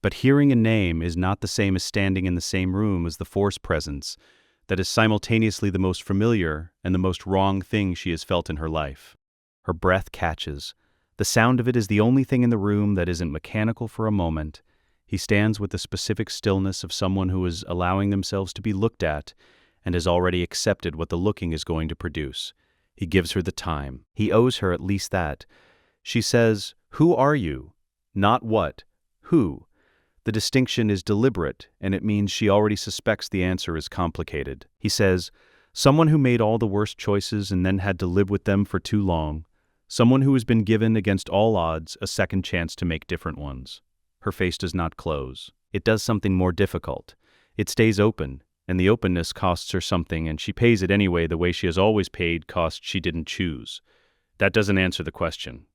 But hearing a name is not the same as standing in the same room as the Force presence that is simultaneously the most familiar and the most wrong thing she has felt in her life. Her breath catches. The sound of it is the only thing in the room that isn't mechanical for a moment. He stands with the specific stillness of someone who is allowing themselves to be looked at and has already accepted what the looking is going to produce. He gives her the time. He owes her at least that. She says, "Who are you?" Not what. Who. The distinction is deliberate, and it means she already suspects the answer is complicated. He says, "Someone who made all the worst choices and then had to live with them for too long. Someone who has been given, against all odds, a second chance to make different ones." Her face does not close. It does something more difficult. It stays open, and the openness costs her something, and she pays it anyway the way she has always paid costs she didn't choose. That doesn't answer the question.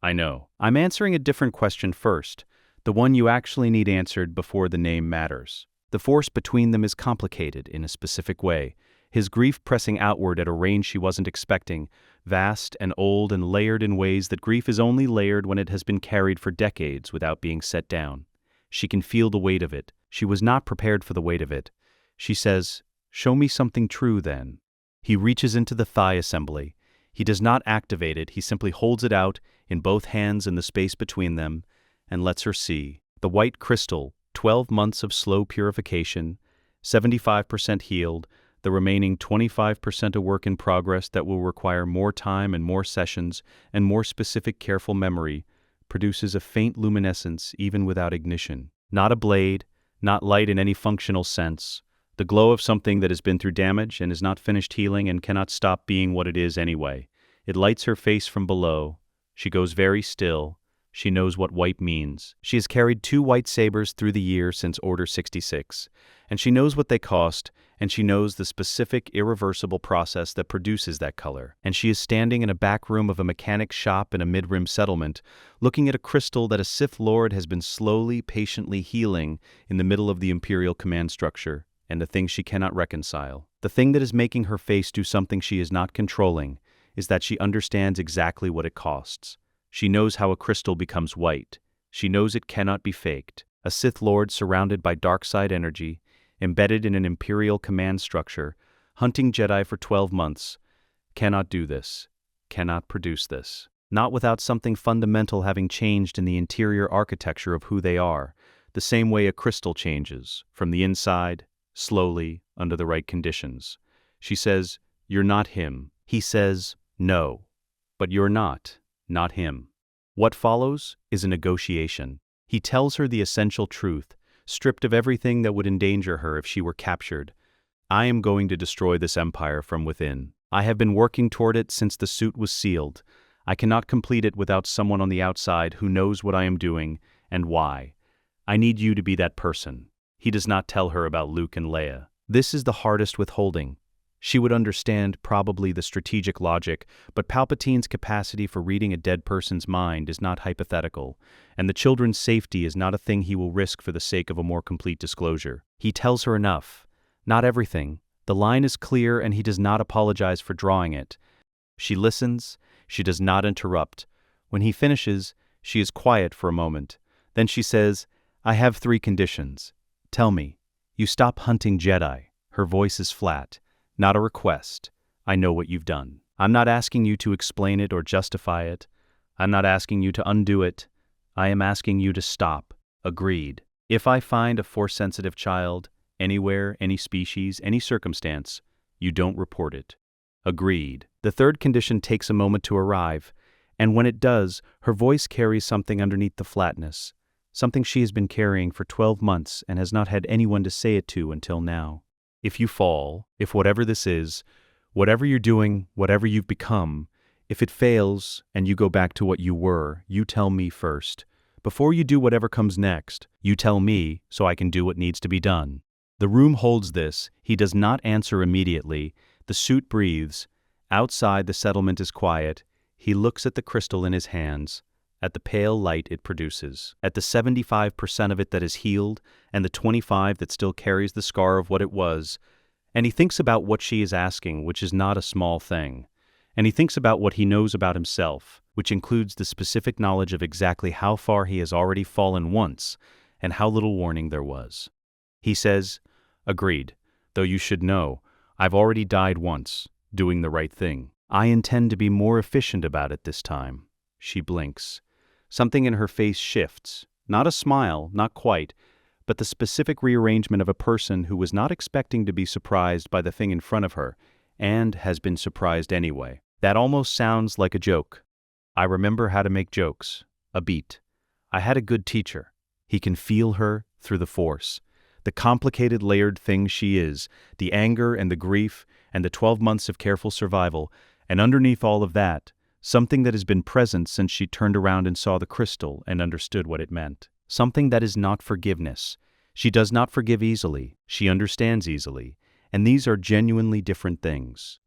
I know. I'm answering a different question first, the one you actually need answered before the name matters. The force between them is complicated in a specific way, his grief pressing outward at a range she wasn't expecting, vast and old and layered in ways that grief is only layered when it has been carried for decades without being set down. She can feel the weight of it. She was not prepared for the weight of it. She says, "Show me something true then." He reaches into the thigh assembly. He does not activate it, he simply holds it out in both hands in the space between them and lets her see. The white crystal, 12 months of slow purification, 75% healed, the remaining 25% a work in progress that will require more time and more sessions and more specific careful memory, produces a faint luminescence even without ignition. Not a blade, not light in any functional sense. The glow of something that has been through damage and is not finished healing and cannot stop being what it is anyway. It lights her face from below. She goes very still. She knows what white means. She has carried 2 white sabers through the year since Order 66, and she knows what they cost, and she knows the specific, irreversible process that produces that color. And she is standing in a back room of a mechanic's shop in a mid-rim settlement, looking at a crystal that a Sith Lord has been slowly, patiently healing in the middle of the Imperial command structure, and a thing she cannot reconcile. The thing that is making her face do something she is not controlling is that she understands exactly what it costs. She knows how a crystal becomes white. She knows it cannot be faked. A Sith Lord surrounded by dark side energy, embedded in an Imperial command structure, hunting Jedi for 12 months, cannot do this, cannot produce this. Not without something fundamental having changed in the interior architecture of who they are, the same way a crystal changes, from the inside, slowly, under the right conditions. She says, "You're not him." He says, "No, but you're not him." What follows is a negotiation. He tells her the essential truth, stripped of everything that would endanger her if she were captured. "I am going to destroy this empire from within. I have been working toward it since the suit was sealed. I cannot complete it without someone on the outside who knows what I am doing and why. I need you to be that person." He does not tell her about Luke and Leia. This is the hardest withholding. She would understand probably the strategic logic, but Palpatine's capacity for reading a dead person's mind is not hypothetical, and the children's safety is not a thing he will risk for the sake of a more complete disclosure. He tells her enough. Not everything. The line is clear and he does not apologize for drawing it. She listens. She does not interrupt. When he finishes, she is quiet for a moment. Then she says, "I have 3 conditions. Tell me. You stop hunting Jedi." Her voice is flat. Not a request. "I know what you've done. I'm not asking you to explain it or justify it. I'm not asking you to undo it. I am asking you to stop." Agreed. If I find a Force-sensitive child, anywhere, any species, any circumstance, you don't report it. Agreed. The 3rd condition takes a moment to arrive, and when it does, her voice carries something underneath the flatness, something she has been carrying for 12 months and has not had anyone to say it to until now. If you fall, if whatever this is, whatever you're doing, whatever you've become, if it fails and you go back to what you were, you tell me first. Before you do whatever comes next, you tell me so I can do what needs to be done. The room holds this. He does not answer immediately. The suit breathes. Outside, the settlement is quiet. He looks at the crystal in his hands, at the pale light it produces, at the 75% of it that is healed, and the 25% that still carries the scar of what it was, and he thinks about what she is asking, which is not a small thing, and he thinks about what he knows about himself, which includes the specific knowledge of exactly how far he has already fallen once, and how little warning there was. He says, "Agreed, though you should know, I've already died once, doing the right thing. I intend to be more efficient about it this time." She blinks. Something in her face shifts. Not a smile, not quite, but the specific rearrangement of a person who was not expecting to be surprised by the thing in front of her, and has been surprised anyway. That almost sounds like a joke. I remember how to make jokes. A beat. I had a good teacher. He can feel her through the Force. The complicated, layered thing she is, the anger and the grief and the 12 months of careful survival, and underneath all of that, something that has been present since she turned around and saw the crystal and understood what it meant. Something that is not forgiveness. She does not forgive easily. She understands easily. And these are genuinely different things.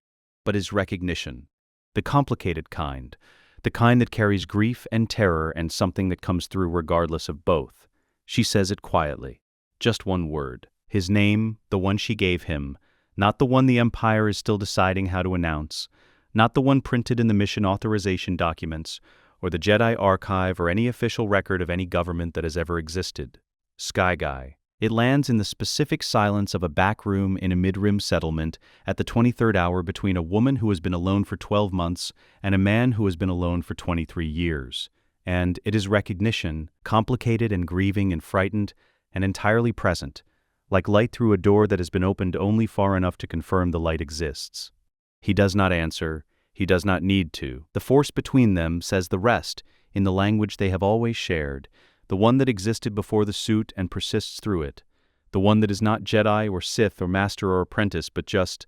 But is recognition. The complicated kind. The kind that carries grief and terror and something that comes through regardless of both. She says it quietly. Just one word. His name, the one she gave him. Not the one the Empire is still deciding how to announce. Not the one printed in the mission authorization documents, or the Jedi Archive, or any official record of any government that has ever existed. Sky Guy. It lands in the specific silence of a back room in a mid-rim settlement at the 23rd hour between a woman who has been alone for 12 months and a man who has been alone for 23 years. And it is recognition, complicated and grieving and frightened, and entirely present, like light through a door that has been opened only far enough to confirm the light exists. He does not answer. He does not need to. The Force between them says the rest in the language they have always shared, the one that existed before the suit and persists through it, the one that is not Jedi or Sith or master or apprentice, but just,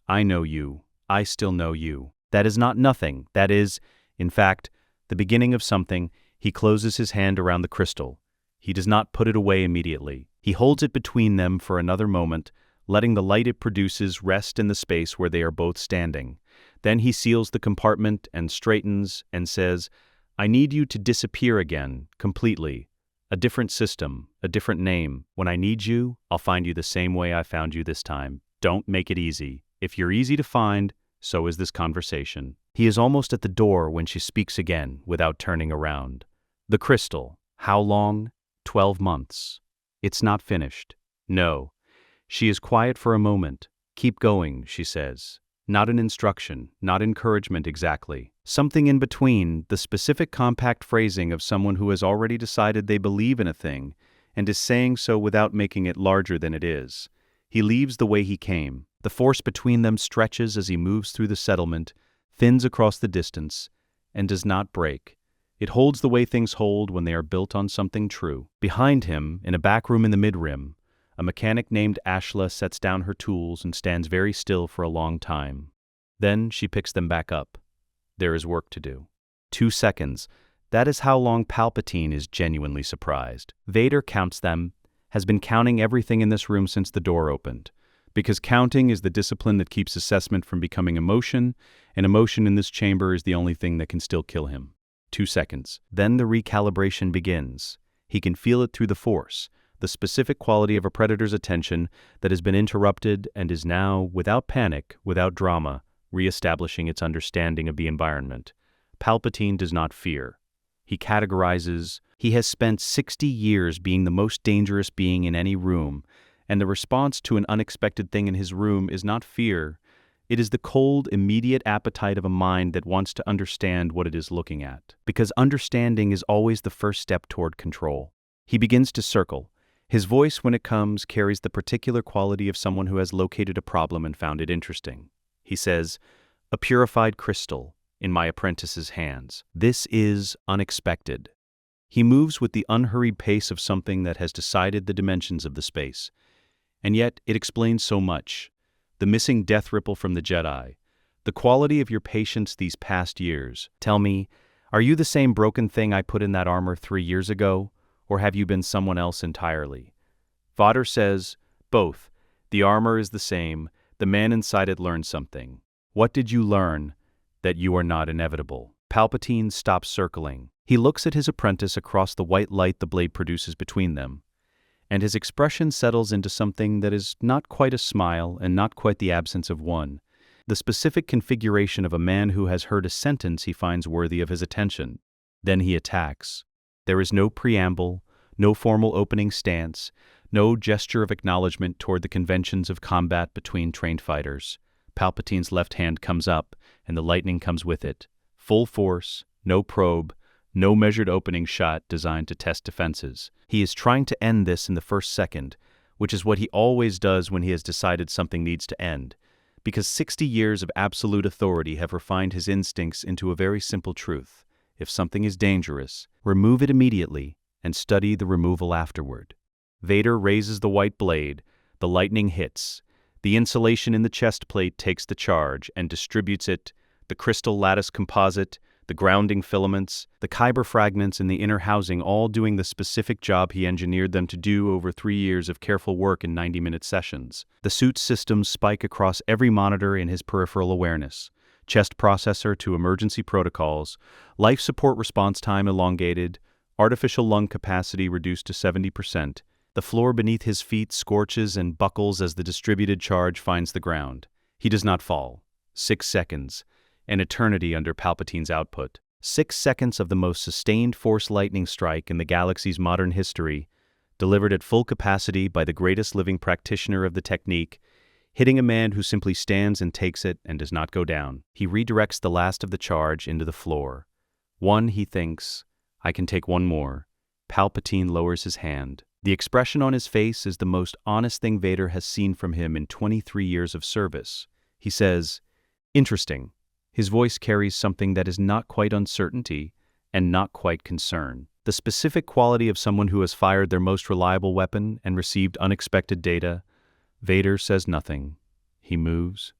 I know you. I still know you. That is not nothing. That is, in fact, the beginning of something. He closes his hand around the crystal. He does not put it away immediately. He holds it between them for another moment, letting the light it produces rest in the space where they are both standing. Then he seals the compartment and straightens and says, I need you to disappear again, completely. A different system, a different name. When I need you, I'll find you the same way I found you this time. Don't make it easy. If you're easy to find, so is this conversation. He is almost at the door when she speaks again, without turning around. The crystal. How long? 12 months. It's not finished. No. She is quiet for a moment. Keep going, she says. Not an instruction, not encouragement exactly. Something in between, the specific compact phrasing of someone who has already decided they believe in a thing, and is saying so without making it larger than it is. He leaves the way he came. The Force between them stretches as he moves through the settlement, thins across the distance, and does not break. It holds the way things hold when they are built on something true. Behind him, in a back room in the mid-rim, a mechanic named Ashla sets down her tools and stands very still for a long time. Then she picks them back up. There is work to do. 2 seconds. That is how long Palpatine is genuinely surprised. Vader counts them, has been counting everything in this room since the door opened. Because counting is the discipline that keeps assessment from becoming emotion, and emotion in this chamber is the only thing that can still kill him. 2 seconds. Then the recalibration begins. He can feel it through the Force, the specific quality of a predator's attention that has been interrupted and is now, without panic, without drama, re-establishing its understanding of the environment. Palpatine does not fear. He categorizes. He has spent 60 years being the most dangerous being in any room, and the response to an unexpected thing in his room is not fear. It is the cold, immediate appetite of a mind that wants to understand what it is looking at. Because understanding is always the first step toward control. He begins to circle. His voice, when it comes, carries the particular quality of someone who has located a problem and found it interesting. He says, a purified crystal in my apprentice's hands. This is unexpected. He moves with the unhurried pace of something that has decided the dimensions of the space. And yet it explains so much. The missing death ripple from the Jedi. The quality of your patience these past years. Tell me, are you the same broken thing I put in that armor 3 years ago? Or have you been someone else entirely? Vader says, both. The armor is the same. The man inside it learned something. What did you learn? That you are not inevitable. Palpatine stops circling. He looks at his apprentice across the white light the blade produces between them, and his expression settles into something that is not quite a smile and not quite the absence of one, the specific configuration of a man who has heard a sentence he finds worthy of his attention. Then he attacks. There is no preamble, no formal opening stance, no gesture of acknowledgement toward the conventions of combat between trained fighters. Palpatine's left hand comes up, and the lightning comes with it. Full force, No probe, no measured opening shot designed to test defenses. He is trying to end this in the first second, which is what he always does when he has decided something needs to end, because 60 years of absolute authority have refined his instincts into a very simple truth. If something is dangerous, remove it immediately and study the removal afterward. Vader raises the white blade, the lightning hits, the insulation in the chest plate takes the charge and distributes it, the crystal lattice composite, the grounding filaments, the kyber fragments in the inner housing all doing the specific job he engineered them to do over 3 years of careful work in 90-minute sessions. The suit's systems spike across every monitor in his peripheral awareness. Chest processor to emergency protocols, life support response time elongated, artificial lung capacity reduced to 70%. The floor beneath his feet scorches and buckles as the distributed charge finds the ground. He does not fall. 6 seconds. An eternity under Palpatine's output. 6 seconds of the most sustained force lightning strike in the galaxy's modern history, delivered at full capacity by the greatest living practitioner of the technique, hitting a man who simply stands and takes it and does not go down. He redirects the last of the charge into the floor. One, he thinks, I can take one more. Palpatine lowers his hand. The expression on his face is the most honest thing Vader has seen from him in 23 years of service. He says, "Interesting." His voice carries something that is not quite uncertainty and not quite concern. The specific quality of someone who has fired their most reliable weapon and received unexpected data. Vader says nothing. He moves.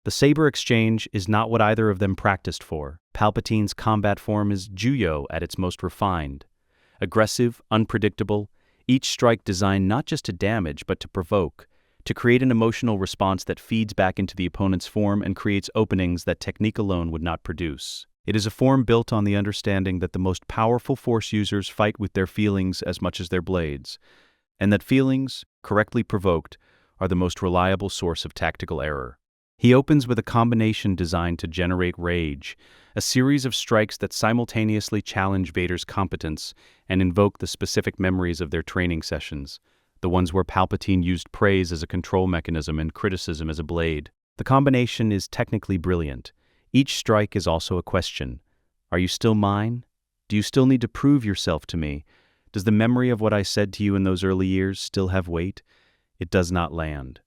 The saber exchange is not what either of them practiced for. Palpatine's combat form is Juyo at its most refined. Aggressive, unpredictable, each strike designed not just to damage but to provoke, to create an emotional response that feeds back into the opponent's form and creates openings that technique alone would not produce. It is a form built on the understanding that the most powerful Force users fight with their feelings as much as their blades, and that feelings, correctly provoked, are the most reliable source of tactical error. He opens with a combination designed to generate rage, a series of strikes that simultaneously challenge Vader's competence and invoke the specific memories of their training sessions, the ones where Palpatine used praise as a control mechanism and criticism as a blade. The combination is technically brilliant. Each strike is also a question. Are you still mine? Do you still need to prove yourself to me? Does the memory of what I said to you in those early years still have weight? It does not land.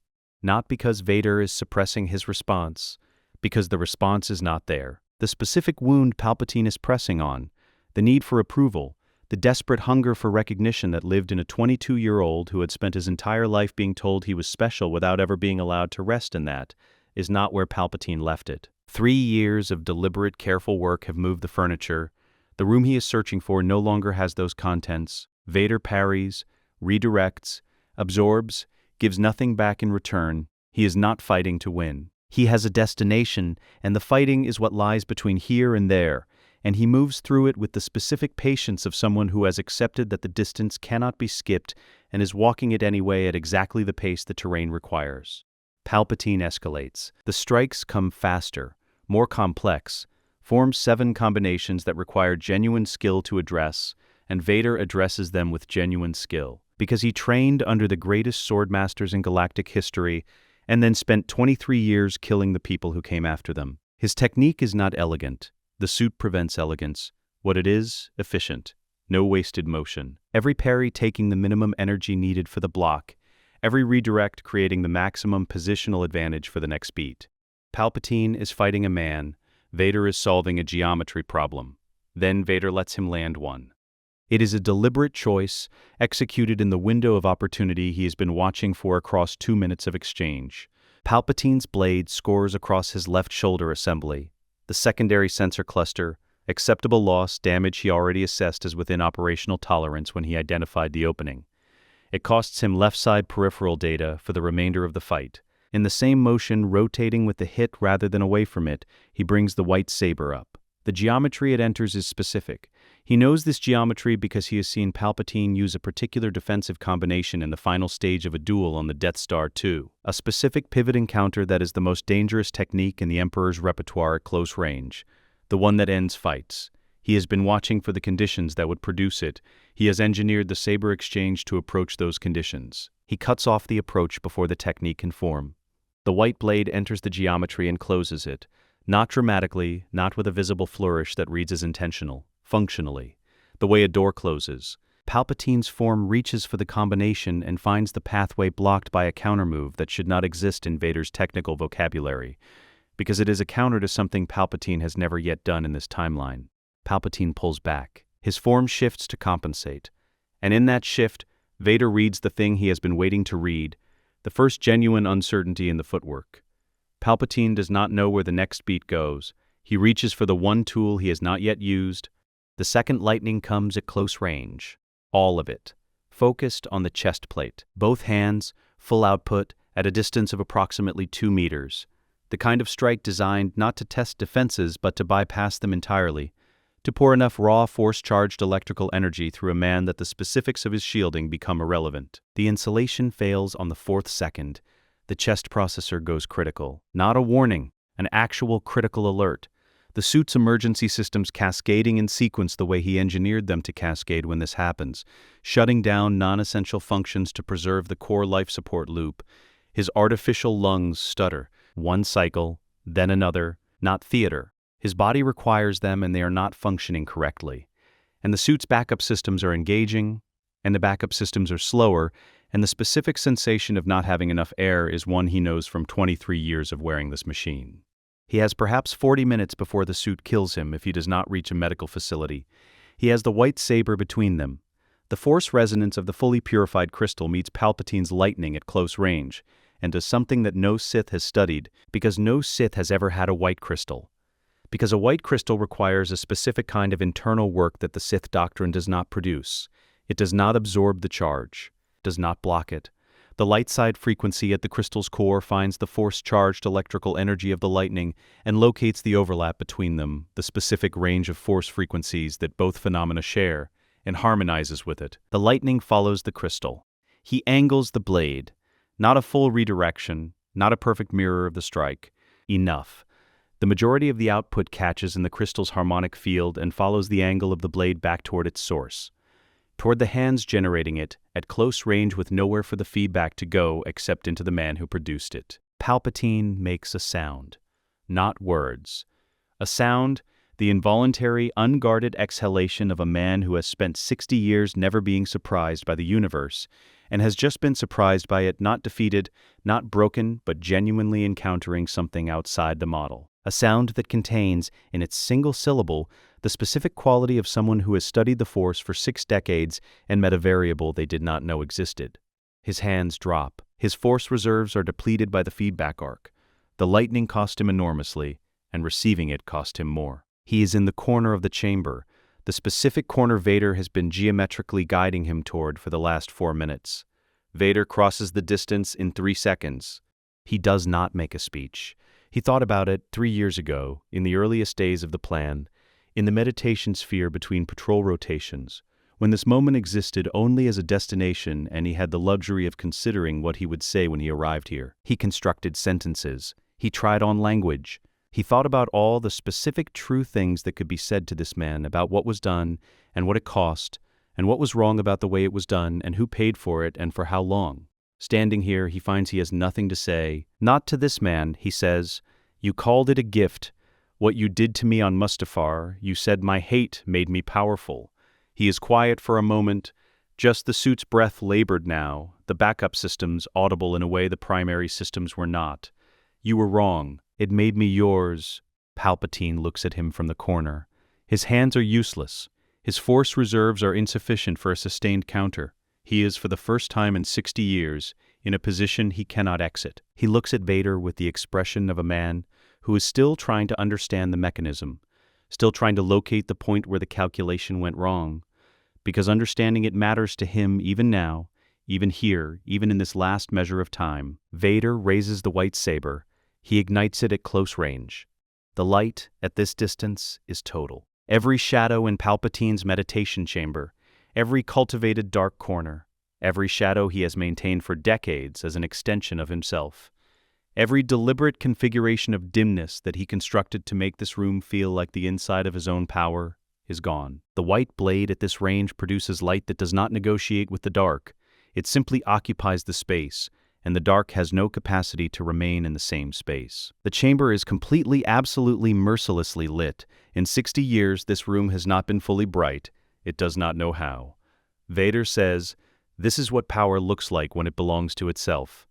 Not because Vader is suppressing his response, because the response is not there. The specific wound Palpatine is pressing on, the need for approval, the desperate hunger for recognition that lived in a 22-year-old who had spent his entire life being told he was special without ever being allowed to rest in that, is not where Palpatine left it. 3 years of deliberate, careful work have moved the furniture. The room he is searching for no longer has those contents. Vader parries, redirects, absorbs, gives nothing back in return. He is not fighting to win. He has a destination, and the fighting is what lies between here and there, and he moves through it with the specific patience of someone who has accepted that the distance cannot be skipped and is walking it anyway at exactly the pace the terrain requires. Palpatine escalates. The strikes come faster, more complex, form 7 combinations that require genuine skill to address, and Vader addresses them with genuine skill, because he trained under the greatest swordmasters in galactic history and then spent 23 years killing the people who came after them. His technique is not elegant. The suit prevents elegance. What it is, efficient. No wasted motion. Every parry taking the minimum energy needed for the block. Every redirect creating the maximum positional advantage for the next beat. Palpatine is fighting a man. Vader is solving a geometry problem. Then Vader lets him land one. It is a deliberate choice, executed in the window of opportunity he has been watching for across 2 minutes of exchange. Palpatine's blade scores across his left shoulder assembly. The secondary sensor cluster, acceptable loss, damage he already assessed as within operational tolerance when he identified the opening. It costs him left side peripheral data for the remainder of the fight. In the same motion, rotating with the hit rather than away from it, he brings the white saber up. The geometry it enters is specific. He knows this geometry because he has seen Palpatine use a particular defensive combination in the final stage of a duel on the Death Star II, a specific pivot encounter that is the most dangerous technique in the Emperor's repertoire at close range, the one that ends fights. He has been watching for the conditions that would produce it. He has engineered the saber exchange to approach those conditions. He cuts off the approach before the technique can form. The white blade enters the geometry and closes it. Not dramatically, not with a visible flourish that reads as intentional, functionally. The way a door closes. Palpatine's form reaches for the combination and finds the pathway blocked by a countermove that should not exist in Vader's technical vocabulary, because it is a counter to something Palpatine has never yet done in this timeline. Palpatine pulls back. His form shifts to compensate. And in that shift, Vader reads the thing he has been waiting to read, the first genuine uncertainty in the footwork. Palpatine does not know where the next beat goes. He reaches for the one tool he has not yet used. The second lightning comes at close range. All of it. Focused on the chest plate. Both hands, full output, at a distance of approximately 2 meters. The kind of strike designed not to test defenses but to bypass them entirely. To pour enough raw force-charged electrical energy through a man that the specifics of his shielding become irrelevant. The insulation fails on the 4th second. The chest processor goes critical. Not a warning, an actual critical alert. The suit's emergency systems cascading in sequence the way he engineered them to cascade when this happens, shutting down non-essential functions to preserve the core life support loop. His artificial lungs stutter. One cycle, then another, not theater. His body requires them and they are not functioning correctly. And the suit's backup systems are engaging, and the backup systems are slower, and the specific sensation of not having enough air is one he knows from 23 years of wearing this machine. He has perhaps 40 minutes before the suit kills him if he does not reach a medical facility. He has the white saber between them. The force resonance of the fully purified crystal meets Palpatine's lightning at close range, and does something that no Sith has studied, because no Sith has ever had a white crystal. Because a white crystal requires a specific kind of internal work that the Sith doctrine does not produce. It does not absorb the charge, does not block it. The light side frequency at the crystal's core finds the force-charged electrical energy of the lightning and locates the overlap between them, the specific range of force frequencies that both phenomena share, and harmonizes with it. The lightning follows the crystal. He angles the blade. Not a full redirection, not a perfect mirror of the strike. Enough. The majority of the output catches in the crystal's harmonic field and follows the angle of the blade back toward its source. Toward the hands generating it, at close range with nowhere for the feedback to go except into the man who produced it. Palpatine makes a sound. Not words. A sound, the involuntary, unguarded exhalation of a man who has spent 60 years never being surprised by the universe, and has just been surprised by it, not defeated, not broken, but genuinely encountering something outside the model. A sound that contains, in its single syllable, the specific quality of someone who has studied the Force for 6 decades and met a variable they did not know existed. His hands drop. His Force reserves are depleted by the feedback arc. The lightning cost him enormously, and receiving it cost him more. He is in the corner of the chamber, the specific corner Vader has been geometrically guiding him toward for the last 4 minutes. Vader crosses the distance in 3 seconds. He does not make a speech. He thought about it 3 years ago, in the earliest days of the plan, in the meditation sphere between patrol rotations, when this moment existed only as a destination and he had the luxury of considering what he would say when he arrived here. He constructed sentences. He tried on language. He thought about all the specific true things that could be said to this man about what was done and what it cost, and what was wrong about the way it was done and who paid for it and for how long. Standing here, he finds he has nothing to say. Not to this man, he says. You called it a gift. What you did to me on Mustafar, you said my hate made me powerful. He is quiet for a moment. Just the suit's breath labored now, the backup systems audible in a way the primary systems were not. You were wrong. It made me yours. Palpatine looks at him from the corner. His hands are useless. His force reserves are insufficient for a sustained counter. He is, for the first time in 60 years, in a position he cannot exit. He looks at Vader with the expression of a man who is still trying to understand the mechanism, still trying to locate the point where the calculation went wrong, because understanding it matters to him even now, even here, even in this last measure of time. Vader raises the white saber. He ignites it at close range. The light, at this distance, is total. Every shadow in Palpatine's meditation chamber, every cultivated dark corner, every shadow he has maintained for decades as an extension of himself, every deliberate configuration of dimness that he constructed to make this room feel like the inside of his own power, is gone. The white blade at this range produces light that does not negotiate with the dark. It simply occupies the space, and the dark has no capacity to remain in the same space. The chamber is completely, absolutely, mercilessly lit. In 60 years, this room has not been fully bright. It does not know how. Vader says, "This is what power looks like when it belongs to itself."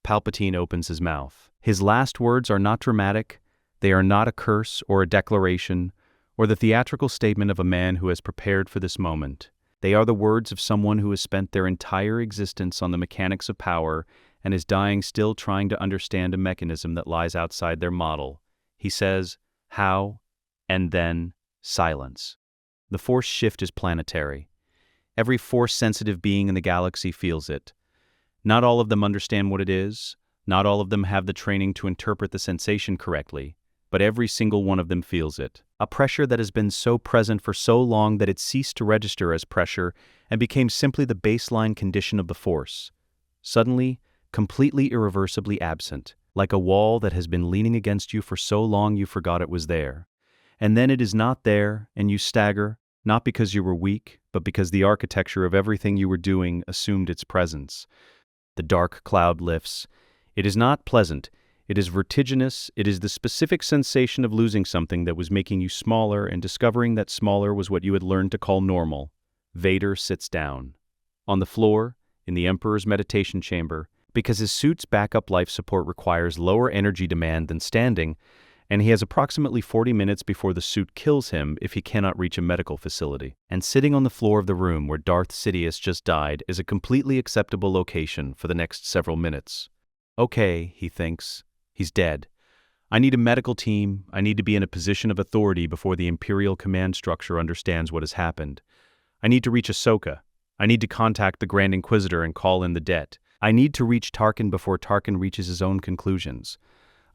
Palpatine opens his mouth. His last words are not dramatic. They are not a curse or a declaration, or the theatrical statement of a man who has prepared for this moment. They are the words of someone who has spent their entire existence on the mechanics of power and is dying still trying to understand a mechanism that lies outside their model. He says, "How?" and then, silence. The force shift is planetary. Every force-sensitive being in the galaxy feels it. Not all of them understand what it is. Not all of them have the training to interpret the sensation correctly, but every single one of them feels it. A pressure that has been so present for so long that it ceased to register as pressure and became simply the baseline condition of the force. Suddenly, completely irreversibly absent, like a wall that has been leaning against you for so long you forgot it was there. And then it is not there, and you stagger, not because you were weak, but because the architecture of everything you were doing assumed its presence. The dark cloud lifts. It is not pleasant. It is vertiginous. It is the specific sensation of losing something that was making you smaller and discovering that smaller was what you had learned to call normal. Vader sits down. On the floor, in the Emperor's meditation chamber, because his suit's backup life support requires lower energy demand than standing, and he has approximately 40 minutes before the suit kills him if he cannot reach a medical facility. And sitting on the floor of the room where Darth Sidious just died is a completely acceptable location for the next several minutes. Okay, he thinks. He's dead. I need a medical team. I need to be in a position of authority before the Imperial command structure understands what has happened. I need to reach Ahsoka. I need to contact the Grand Inquisitor and call in the debt. I need to reach Tarkin before Tarkin reaches his own conclusions.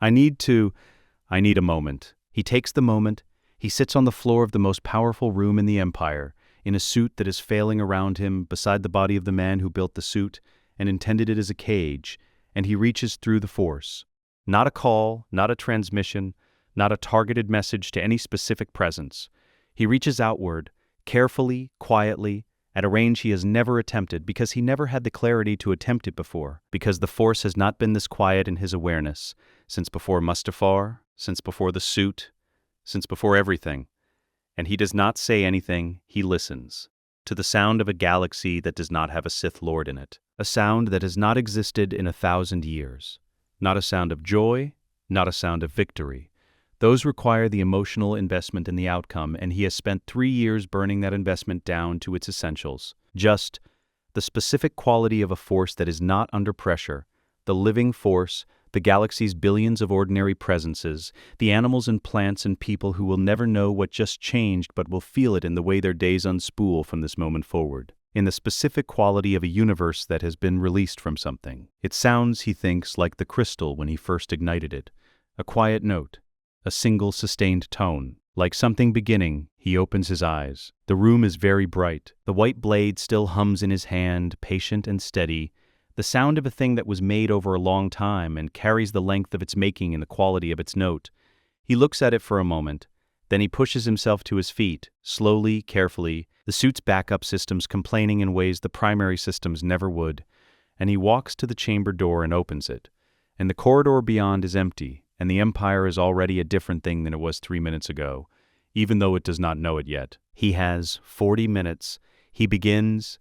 I need a moment. He takes the moment. He sits on the floor of the most powerful room in the Empire, in a suit that is failing around him, beside the body of the man who built the suit and intended it as a cage, and he reaches through the Force. Not a call, not a transmission, not a targeted message to any specific presence. He reaches outward, carefully, quietly, at a range he has never attempted because he never had the clarity to attempt it before, because the Force has not been this quiet in his awareness, since before Mustafar, since before the suit, since before everything. And he does not say anything, he listens, to the sound of a galaxy that does not have a Sith Lord in it, a sound that has not existed in 1,000 years. Not a sound of joy, not a sound of victory. Those require the emotional investment in the outcome, and he has spent 3 years burning that investment down to its essentials. Just the specific quality of a force that is not under pressure, the living force, the galaxy's billions of ordinary presences, the animals and plants and people who will never know what just changed but will feel it in the way their days unspool from this moment forward. In the specific quality of a universe that has been released from something. It sounds, he thinks, like the crystal when he first ignited it. A quiet note. A single sustained tone. Like something beginning, he opens his eyes. The room is very bright. The white blade still hums in his hand, patient and steady. The sound of a thing that was made over a long time and carries the length of its making and the quality of its note. He looks at it for a moment. Then he pushes himself to his feet, slowly, carefully, the suit's backup systems complaining in ways the primary systems never would, and he walks to the chamber door and opens it. And the corridor beyond is empty, and the Empire is already a different thing than it was 3 minutes ago, even though it does not know it yet. He has 40 minutes. He begins.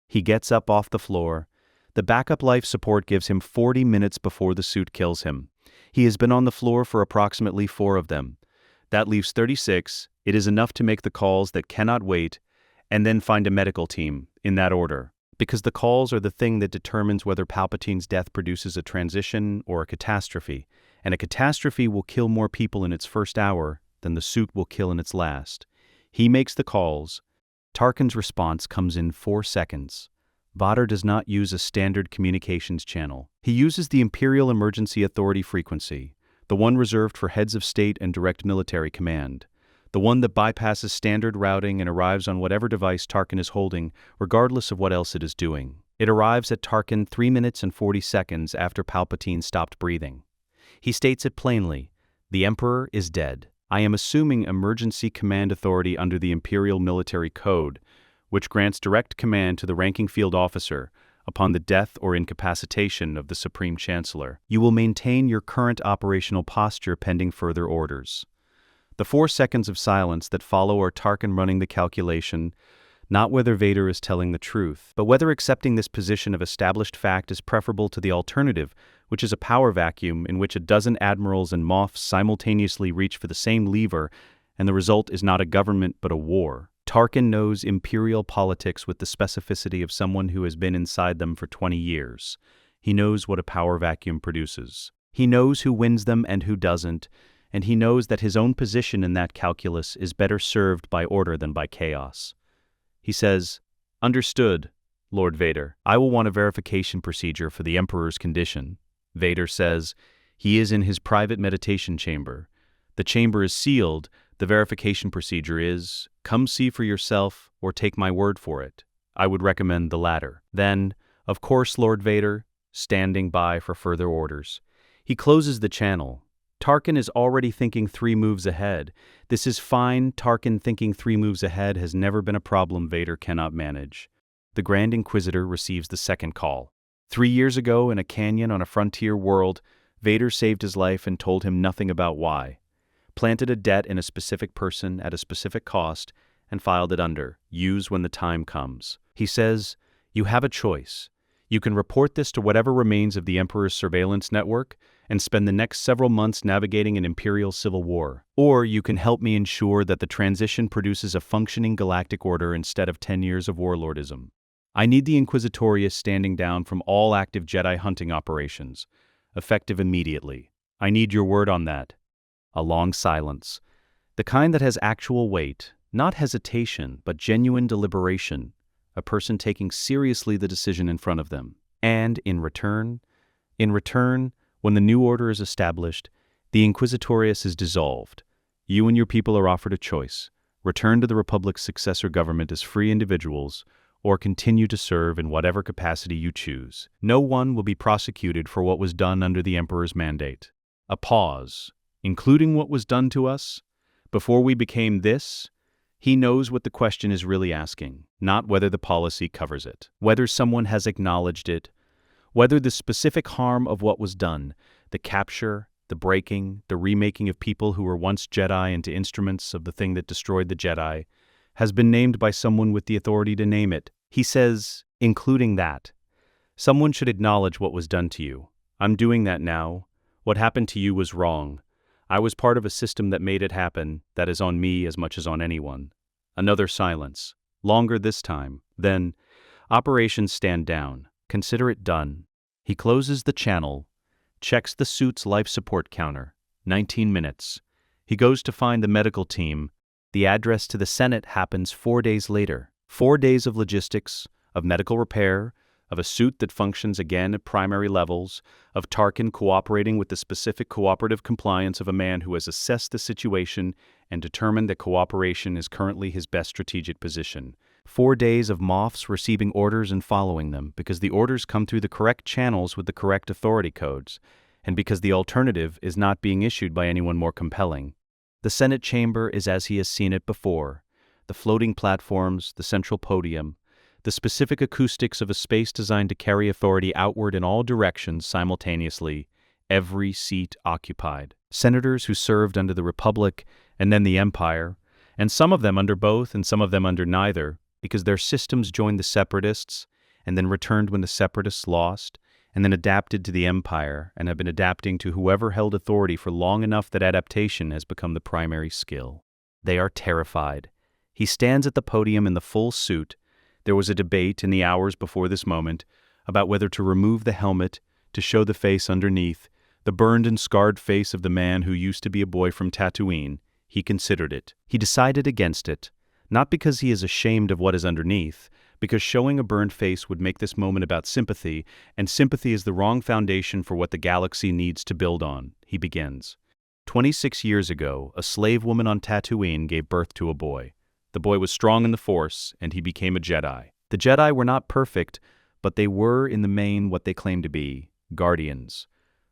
He gets up off the floor. The backup life support gives him 40 minutes before the suit kills him. He has been on the floor for approximately 4 of them. That leaves 36. It is enough to make the calls that cannot wait, and then find a medical team, in that order. Because the calls are the thing that determines whether Palpatine's death produces a transition or a catastrophe, and a catastrophe will kill more people in its first hour than the suit will kill in its last. He makes the calls. Tarkin's response comes in 4 seconds. Vader does not use a standard communications channel. He uses the Imperial Emergency Authority frequency, the one reserved for heads of state and direct military command, the one that bypasses standard routing and arrives on whatever device Tarkin is holding, regardless of what else it is doing. It arrives at Tarkin 3 minutes and 40 seconds after Palpatine stopped breathing. He states it plainly, "The Emperor is dead. I am assuming emergency command authority under the Imperial Military Code, which grants direct command to the ranking field officer, upon the death or incapacitation of the Supreme Chancellor. You will maintain your current operational posture pending further orders. The 4 seconds of silence that follow are Tarkin running the calculation, not whether Vader is telling the truth, but whether accepting this position of established fact is preferable to the alternative, which is a power vacuum in which a dozen admirals and Moffs simultaneously reach for the same lever, and the result is not a government but a war. Tarkin knows imperial politics with the specificity of someone who has been inside them for 20 years. He knows what a power vacuum produces. He knows who wins them and who doesn't, and he knows that his own position in that calculus is better served by order than by chaos. He says, "Understood, Lord Vader. I will want a verification procedure for the Emperor's condition." Vader says, "He is in his private meditation chamber. The chamber is sealed. The verification procedure is, come see for yourself or take my word for it. I would recommend the latter." Then, of course, Lord Vader, standing by for further orders. He closes the channel. Tarkin is already thinking 3 moves ahead. This is fine. Tarkin thinking 3 moves ahead has never been a problem Vader cannot manage. The Grand Inquisitor receives the second call. 3 years ago, in a canyon on a frontier world, Vader saved his life and told him nothing about why. Planted a debt in a specific person at a specific cost and filed it under, use when the time comes. He says, "You have a choice. You can report this to whatever remains of the Emperor's surveillance network and spend the next several months navigating an imperial civil war. Or you can help me ensure that the transition produces a functioning galactic order instead of 10 years of warlordism. I need the Inquisitorius standing down from all active Jedi hunting operations, effective immediately. I need your word on that." A long silence. The kind that has actual weight, not hesitation, but genuine deliberation. A person taking seriously the decision in front of them. And in return, when the new order is established, the Inquisitorius is dissolved. You and your people are offered a choice: return to the Republic's successor government as free individuals, or continue to serve in whatever capacity you choose. No one will be prosecuted for what was done under the Emperor's mandate. A pause. Including what was done to us? Before we became this? He knows what the question is really asking, not whether the policy covers it, whether someone has acknowledged it, whether the specific harm of what was done, the capture, the breaking, the remaking of people who were once Jedi into instruments of the thing that destroyed the Jedi, has been named by someone with the authority to name it. He says, including that. Someone should acknowledge what was done to you. I'm doing that now. What happened to you was wrong. I was part of a system that made it happen. That is on me as much as on anyone. Another silence. Longer this time. Then, operations stand down. Consider it done. He closes the channel, checks the suit's life support counter. 19 minutes. He goes to find the medical team. The address to the Senate happens 4 days later. 4 days of logistics, of medical repair, of a suit that functions again at primary levels, of Tarkin cooperating with the specific cooperative compliance of a man who has assessed the situation and determined that cooperation is currently his best strategic position. 4 days of Moffs receiving orders and following them, because the orders come through the correct channels with the correct authority codes, and because the alternative is not being issued by anyone more compelling. The Senate chamber is as he has seen it before. The floating platforms, the central podium, the specific acoustics of a space designed to carry authority outward in all directions simultaneously, every seat occupied. Senators who served under the Republic and then the Empire, and some of them under both and some of them under neither, because their systems joined the Separatists and then returned when the Separatists lost, and then adapted to the Empire and have been adapting to whoever held authority for long enough that adaptation has become the primary skill. They are terrified. He stands at the podium in the full suit. There was a debate in the hours before this moment about whether to remove the helmet to show the face underneath, the burned and scarred face of the man who used to be a boy from Tatooine. He considered it. He decided against it, not because he is ashamed of what is underneath, because showing a burned face would make this moment about sympathy, and sympathy is the wrong foundation for what the galaxy needs to build on. He begins. 26 years ago, a slave woman on Tatooine gave birth to a boy. The boy was strong in the Force, and he became a Jedi. The Jedi were not perfect, but they were, in the main, what they claimed to be, guardians.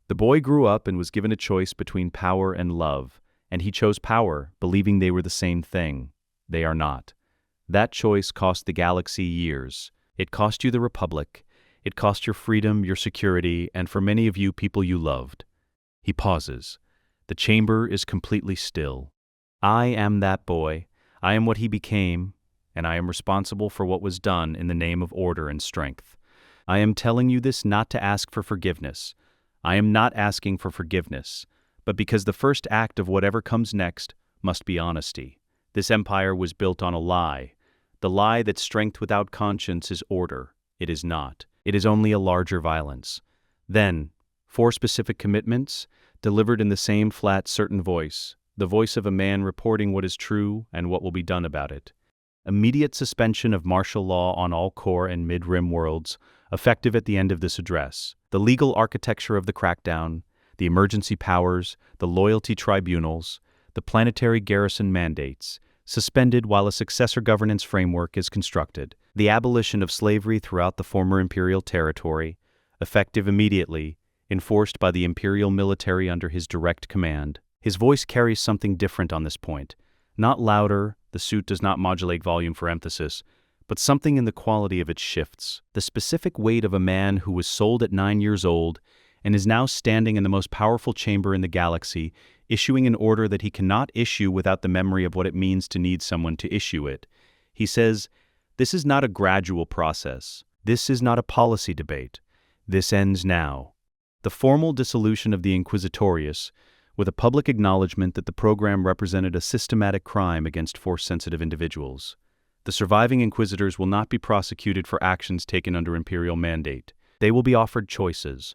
The boy grew up and was given a choice between power and love, and he chose power, believing they were the same thing. They are not. That choice cost the galaxy years. It cost you the Republic. It cost your freedom, your security, and for many of you, people you loved. He pauses. The chamber is completely still. I am that boy. I am what he became, and I am responsible for what was done in the name of order and strength. I am telling you this not to ask for forgiveness. I am not asking for forgiveness, but because the first act of whatever comes next must be honesty. This empire was built on a lie. The lie that strength without conscience is order. It is not. It is only a larger violence. Then, 4 specific commitments, delivered in the same flat, certain voice, the voice of a man reporting what is true and what will be done about it. Immediate suspension of martial law on all core and mid-rim worlds, effective at the end of this address. The legal architecture of the crackdown, the emergency powers, the loyalty tribunals, the planetary garrison mandates, suspended while a successor governance framework is constructed. The abolition of slavery throughout the former imperial territory, effective immediately, enforced by the imperial military under his direct command. His voice carries something different on this point. Not louder, the suit does not modulate volume for emphasis, but something in the quality of its shifts. The specific weight of a man who was sold at 9 years old and is now standing in the most powerful chamber in the galaxy, issuing an order that he cannot issue without the memory of what it means to need someone to issue it. He says, "This is not a gradual process. This is not a policy debate. This ends now." The formal dissolution of the Inquisitorius, with a public acknowledgement that the program represented a systematic crime against Force-sensitive individuals. The surviving Inquisitors will not be prosecuted for actions taken under imperial mandate. They will be offered choices.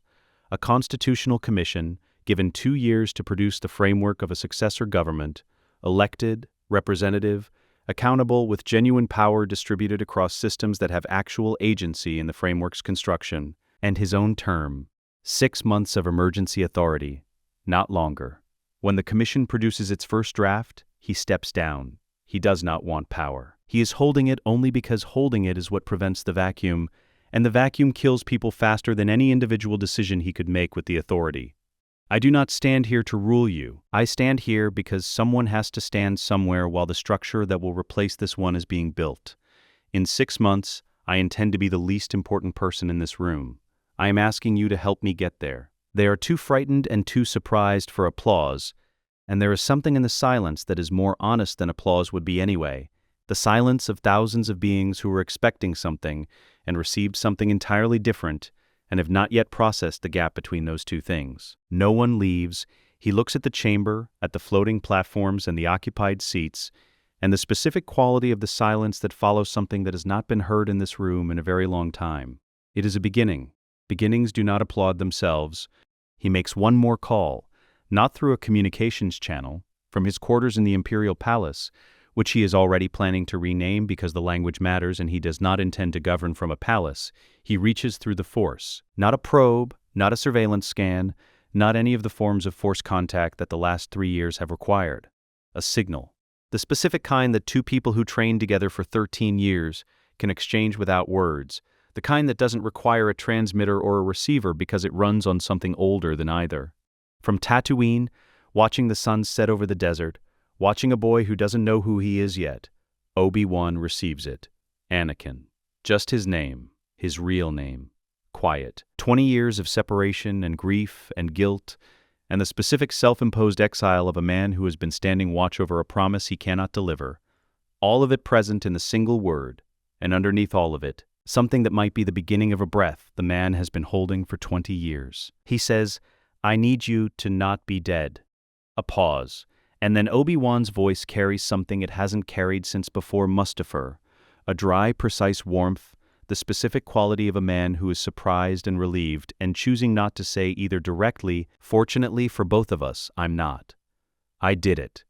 A constitutional commission, given 2 years to produce the framework of a successor government, elected, representative, accountable with genuine power distributed across systems that have actual agency in the framework's construction, and his own term. 6 months of emergency authority, not longer. When the commission produces its first draft, he steps down. He does not want power. He is holding it only because holding it is what prevents the vacuum, and the vacuum kills people faster than any individual decision he could make with the authority. I do not stand here to rule you. I stand here because someone has to stand somewhere while the structure that will replace this one is being built. In 6 months, I intend to be the least important person in this room. I am asking you to help me get there. They are too frightened and too surprised for applause, and there is something in the silence that is more honest than applause would be anyway. The silence of thousands of beings who were expecting something and received something entirely different and have not yet processed the gap between those two things. No one leaves. He looks at the chamber, at the floating platforms and the occupied seats, and the specific quality of the silence that follows something that has not been heard in this room in a very long time. It is a beginning. Beginnings do not applaud themselves. He makes one more call, not through a communications channel, from his quarters in the Imperial Palace, which he is already planning to rename because the language matters and he does not intend to govern from a palace. He reaches through the Force. Not a probe, not a surveillance scan, not any of the forms of Force contact that the last 3 years have required. A signal. The specific kind that 2 people who trained together for 13 years can exchange without words. The kind that doesn't require a transmitter or a receiver because it runs on something older than either. From Tatooine, watching the sun set over the desert, watching a boy who doesn't know who he is yet, Obi-Wan receives it. Anakin. Just his name, his real name. Quiet. 20 years of separation and grief and guilt, and the specific self-imposed exile of a man who has been standing watch over a promise he cannot deliver. All of it present in the single word, and underneath all of it, something that might be the beginning of a breath the man has been holding for 20 years. He says, "I need you to not be dead." A pause. And then Obi-Wan's voice carries something it hasn't carried since before Mustafar, a dry, precise warmth, the specific quality of a man who is surprised and relieved and choosing not to say either directly, "Fortunately for both of us, I'm not. I did it."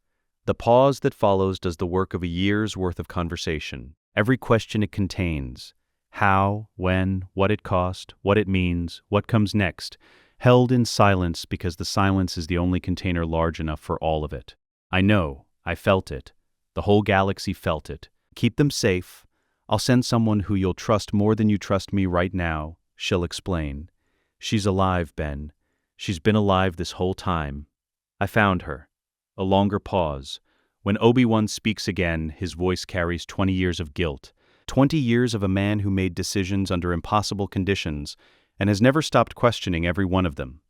The pause that follows does the work of a year's worth of conversation. Every question it contains, how, when, what it cost, what it means, what comes next, held in silence because the silence is the only container large enough for all of it. I know. I felt it. The whole galaxy felt it. Keep them safe. I'll send someone who you'll trust more than you trust me right now, she'll explain. She's alive, Ben. She's been alive this whole time. I found her. A longer pause. When Obi-Wan speaks again, his voice carries 20 years of guilt. 20 years of a man who made decisions under impossible conditions and has never stopped questioning every one of them.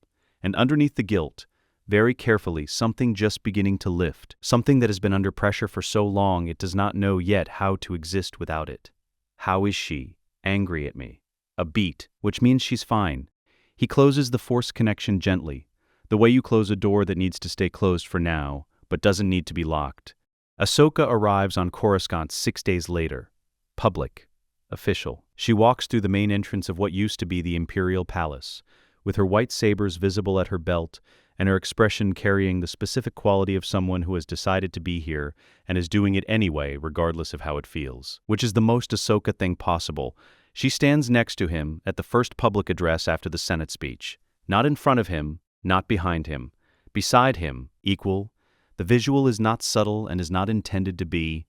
And underneath the guilt, very carefully, something just beginning to lift, something that has been under pressure for so long it does not know yet how to exist without it. How is she? Angry at me. A beat, which means she's fine. He closes the force connection gently, the way you close a door that needs to stay closed for now, but doesn't need to be locked. Ahsoka arrives on Coruscant 6 days later. Public. Official. She walks through the main entrance of what used to be the Imperial Palace, with her white sabers visible at her belt and her expression carrying the specific quality of someone who has decided to be here and is doing it anyway, regardless of how it feels. Which is the most Ahsoka thing possible. She stands next to him at the first public address after the Senate speech. Not in front of him, not behind him. Beside him, equal. The visual is not subtle and is not intended to be.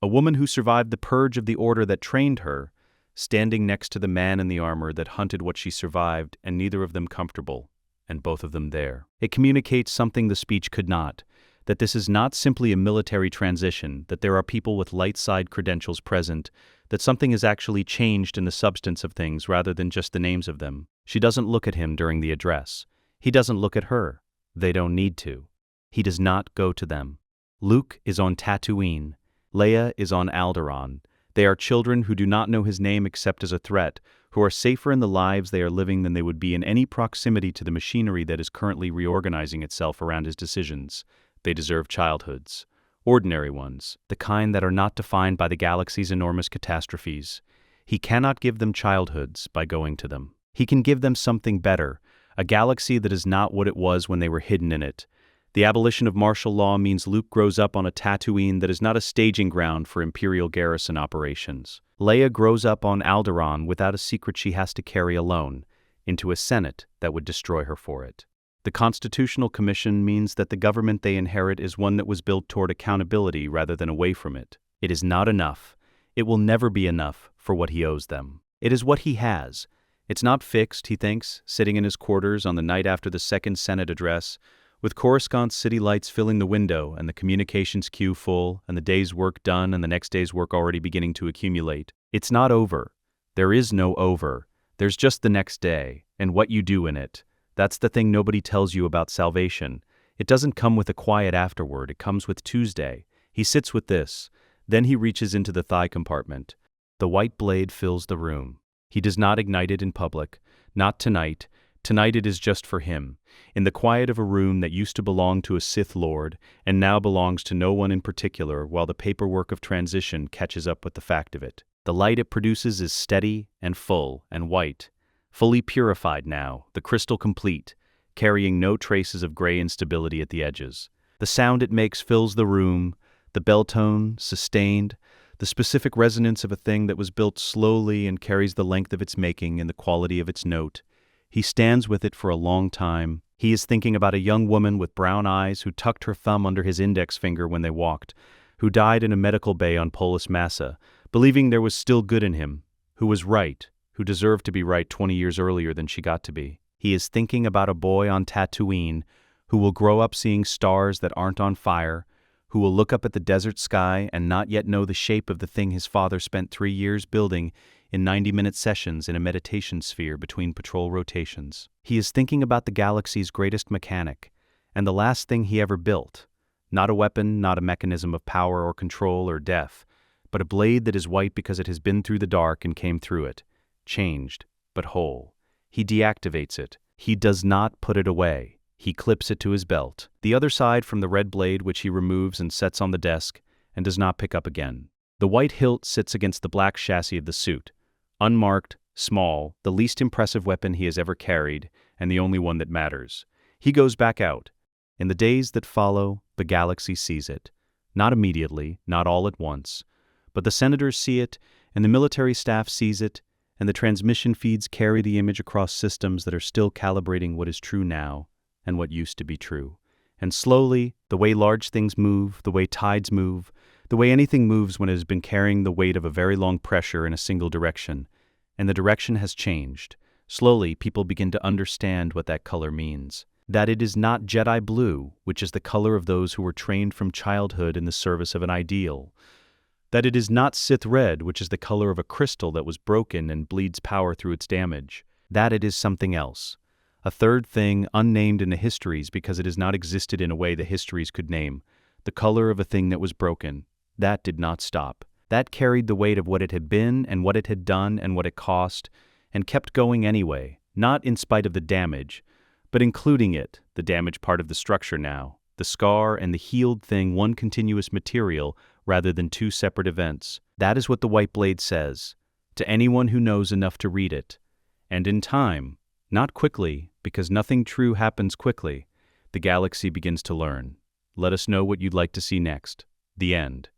A woman who survived the purge of the order that trained her, standing next to the man in the armor that hunted what she survived, and neither of them comfortable, and both of them there. It communicates something the speech could not, that this is not simply a military transition, that there are people with light side credentials present, that something has actually changed in the substance of things rather than just the names of them. She doesn't look at him during the address. He doesn't look at her. They don't need to. He does not go to them. Luke is on Tatooine. Leia is on Alderaan. They are children who do not know his name except as a threat, who are safer in the lives they are living than they would be in any proximity to the machinery that is currently reorganizing itself around his decisions. They deserve childhoods. Ordinary ones, the kind that are not defined by the galaxy's enormous catastrophes. He cannot give them childhoods by going to them. He can give them something better, a galaxy that is not what it was when they were hidden in it. The abolition of martial law means Luke grows up on a Tatooine that is not a staging ground for Imperial garrison operations. Leia grows up on Alderaan without a secret she has to carry alone, into a Senate that would destroy her for it. The Constitutional Commission means that the government they inherit is one that was built toward accountability rather than away from it. It is not enough. It will never be enough for what he owes them. It is what he has. It's not fixed, he thinks, sitting in his quarters on the night after the second Senate address, with Coruscant's city lights filling the window and the communications queue full and the day's work done and the next day's work already beginning to accumulate. It's not over. There is no over. There's just the next day, and what you do in it. That's the thing nobody tells you about salvation. It doesn't come with a quiet afterward, it comes with Tuesday. He sits with this. Then he reaches into the thigh compartment. The white blade fills the room. He does not ignite it in public. Not tonight. Tonight it is just for him, in the quiet of a room that used to belong to a Sith Lord and now belongs to no one in particular, while the paperwork of transition catches up with the fact of it. The light it produces is steady and full and white, fully purified now, the crystal complete, carrying no traces of gray instability at the edges. The sound it makes fills the room, the bell tone, sustained, the specific resonance of a thing that was built slowly and carries the length of its making and the quality of its note. He stands with it for a long time. He is thinking about a young woman with brown eyes who tucked her thumb under his index finger when they walked, who died in a medical bay on Polis Massa, believing there was still good in him, who was right, who deserved to be right 20 years earlier than she got to be. He is thinking about a boy on Tatooine who will grow up seeing stars that aren't on fire, who will look up at the desert sky and not yet know the shape of the thing his father spent 3 years building in 90-minute sessions in a meditation sphere between patrol rotations. He is thinking about the galaxy's greatest mechanic, and the last thing he ever built. Not a weapon, not a mechanism of power or control or death, but a blade that is white because it has been through the dark and came through it. Changed, but whole. He deactivates it. He does not put it away. He clips it to his belt, the other side from the red blade which he removes and sets on the desk, and does not pick up again. The white hilt sits against the black chassis of the suit. Unmarked, small, the least impressive weapon he has ever carried, and the only one that matters. He goes back out. In the days that follow, the galaxy sees it. Not immediately, not all at once, but the senators see it, and the military staff sees it, and the transmission feeds carry the image across systems that are still calibrating what is true now and what used to be true. And slowly, the way large things move, the way tides move, the way anything moves when it has been carrying the weight of a very long pressure in a single direction, and the direction has changed. Slowly, people begin to understand what that color means. That it is not Jedi blue, which is the color of those who were trained from childhood in the service of an ideal. That it is not Sith red, which is the color of a crystal that was broken and bleeds power through its damage. That it is something else. A third thing unnamed in the histories because it has not existed in a way the histories could name. The color of a thing that was broken. That did not stop. That carried the weight of what it had been and what it had done and what it cost, and kept going anyway, not in spite of the damage, but including it, the damaged part of the structure now, the scar and the healed thing one continuous material rather than two separate events. That is what the white blade says, to anyone who knows enough to read it. And in time, not quickly, because nothing true happens quickly, the galaxy begins to learn. Let us know what you'd like to see next. The end.